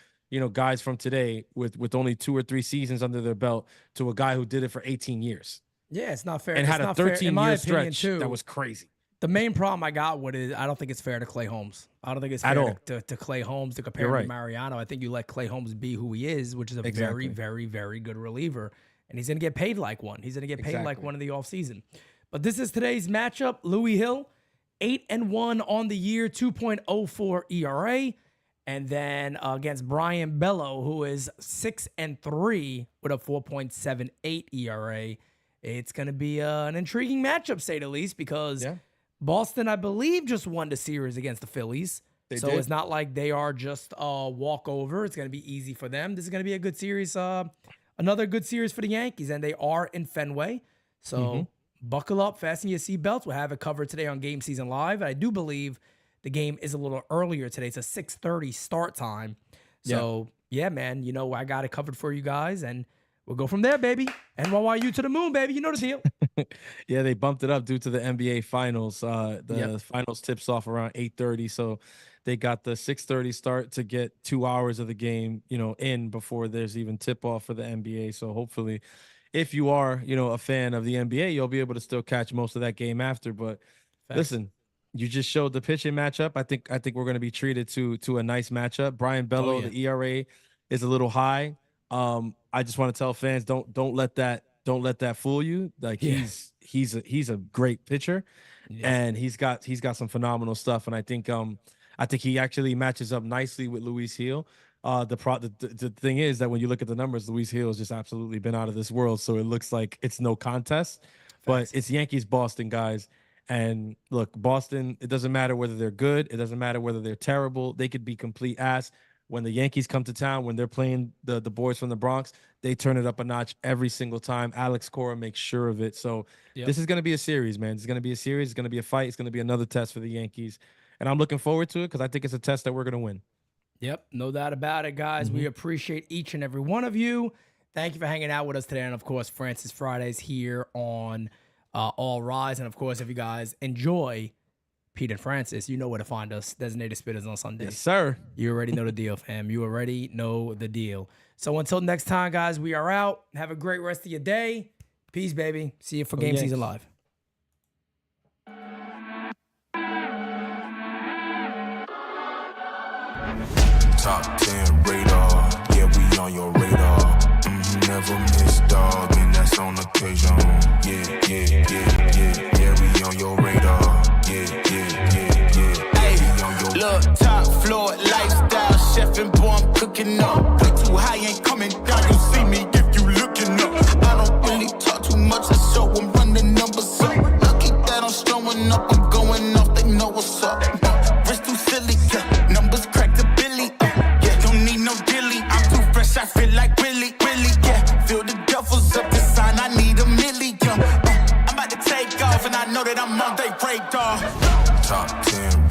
guys from today with only 2 or 3 seasons under their belt to a guy who did it for 18 years. Yeah, it's not fair. And it's had a not fair. In my 13-year opinion, stretch too, that was crazy. The main problem I got with it is I don't think it's fair to Clay Holmes. I don't think it's fair to Clay Holmes to compare him to Mariano. I think you let Clay Holmes be who he is, which is a very, very, very good reliever. And he's going to get paid like one. He's going to get paid like one in the offseason. But this is today's matchup. Louis Hill, 8-1 on the year, 2.04 ERA. And then against Brian Bello, who is 6-3 with a 4.78 ERA. It's going to be an intriguing matchup, say the least, because Boston, I believe, just won the series against the Phillies. So it's not like they are just a walkover. It's going to be easy for them. This is going to be a good series, another good series for the Yankees, and they are in Fenway. So buckle up, fasten your seatbelts. We'll have it covered today on Game Season Live. I do believe the game is a little earlier today. It's a 6:30 start time. So, yeah, man, I got it covered for you guys, and we'll go from there, baby. NYU to the moon, baby. You know the deal. Yeah, they bumped it up due to the NBA Finals. The Finals tips off around 8:30, so they got the 6:30 start to get 2 hours of the game, in before there's even tip off for the NBA. So hopefully, if you are, a fan of the NBA, you'll be able to still catch most of that game after. But listen, you just showed the pitching matchup. I think we're going to be treated to a nice matchup. Brian Bello, the ERA is a little high. I just want to tell fans, don't let that fool you. Like he's a great pitcher, and he's got some phenomenal stuff. And I think he actually matches up nicely with Luis Hill. The thing is that when you look at the numbers, Luis Hill has just absolutely been out of this world. So it looks like it's no contest, but it's Yankees Boston, guys. And look, Boston, it doesn't matter whether they're good. It doesn't matter whether they're terrible. They could be complete ass. When the Yankees come to town, when they're playing the boys from the Bronx, they turn it up a notch every single time. Alex Cora makes sure of it. So this is going to be a series, man. It's going to be a series. It's going to be a fight. It's going to be another test for the Yankees. And I'm looking forward to it because I think it's a test that we're going to win. Yep, no doubt about it, guys. We appreciate each and every one of you. Thank you for hanging out with us today. And, of course, Francis Fridays here on All Rise. And, of course, if you guys enjoy Pete and Francis, you know where to find us. Designated Spitters on Sundays. Yes, sir. You already know the deal, fam. You already know the deal. So until next time, guys, we are out. Have a great rest of your day. Peace, baby. See you for Game Season Live. Top 10 radar, yeah, we on your radar. Never miss, dog, and that's on occasion. Yeah, we on your radar. Yeah. Hey, look, top floor, lifestyle, chef and boy, I'm cooking up. Way too high, ain't coming down, you see me if you looking up. I don't really talk too much, I show them run the numbers up. Lucky that I'm showing up, I'm going off, they know what's up. Wrist too silly, numbers crack the billy. Don't need no dilly, I'm too fresh, I feel like Willie, yeah. Feel the duffels up the sign, I need a million. I'm about to take off, and I know that I'm on they radar. Top 10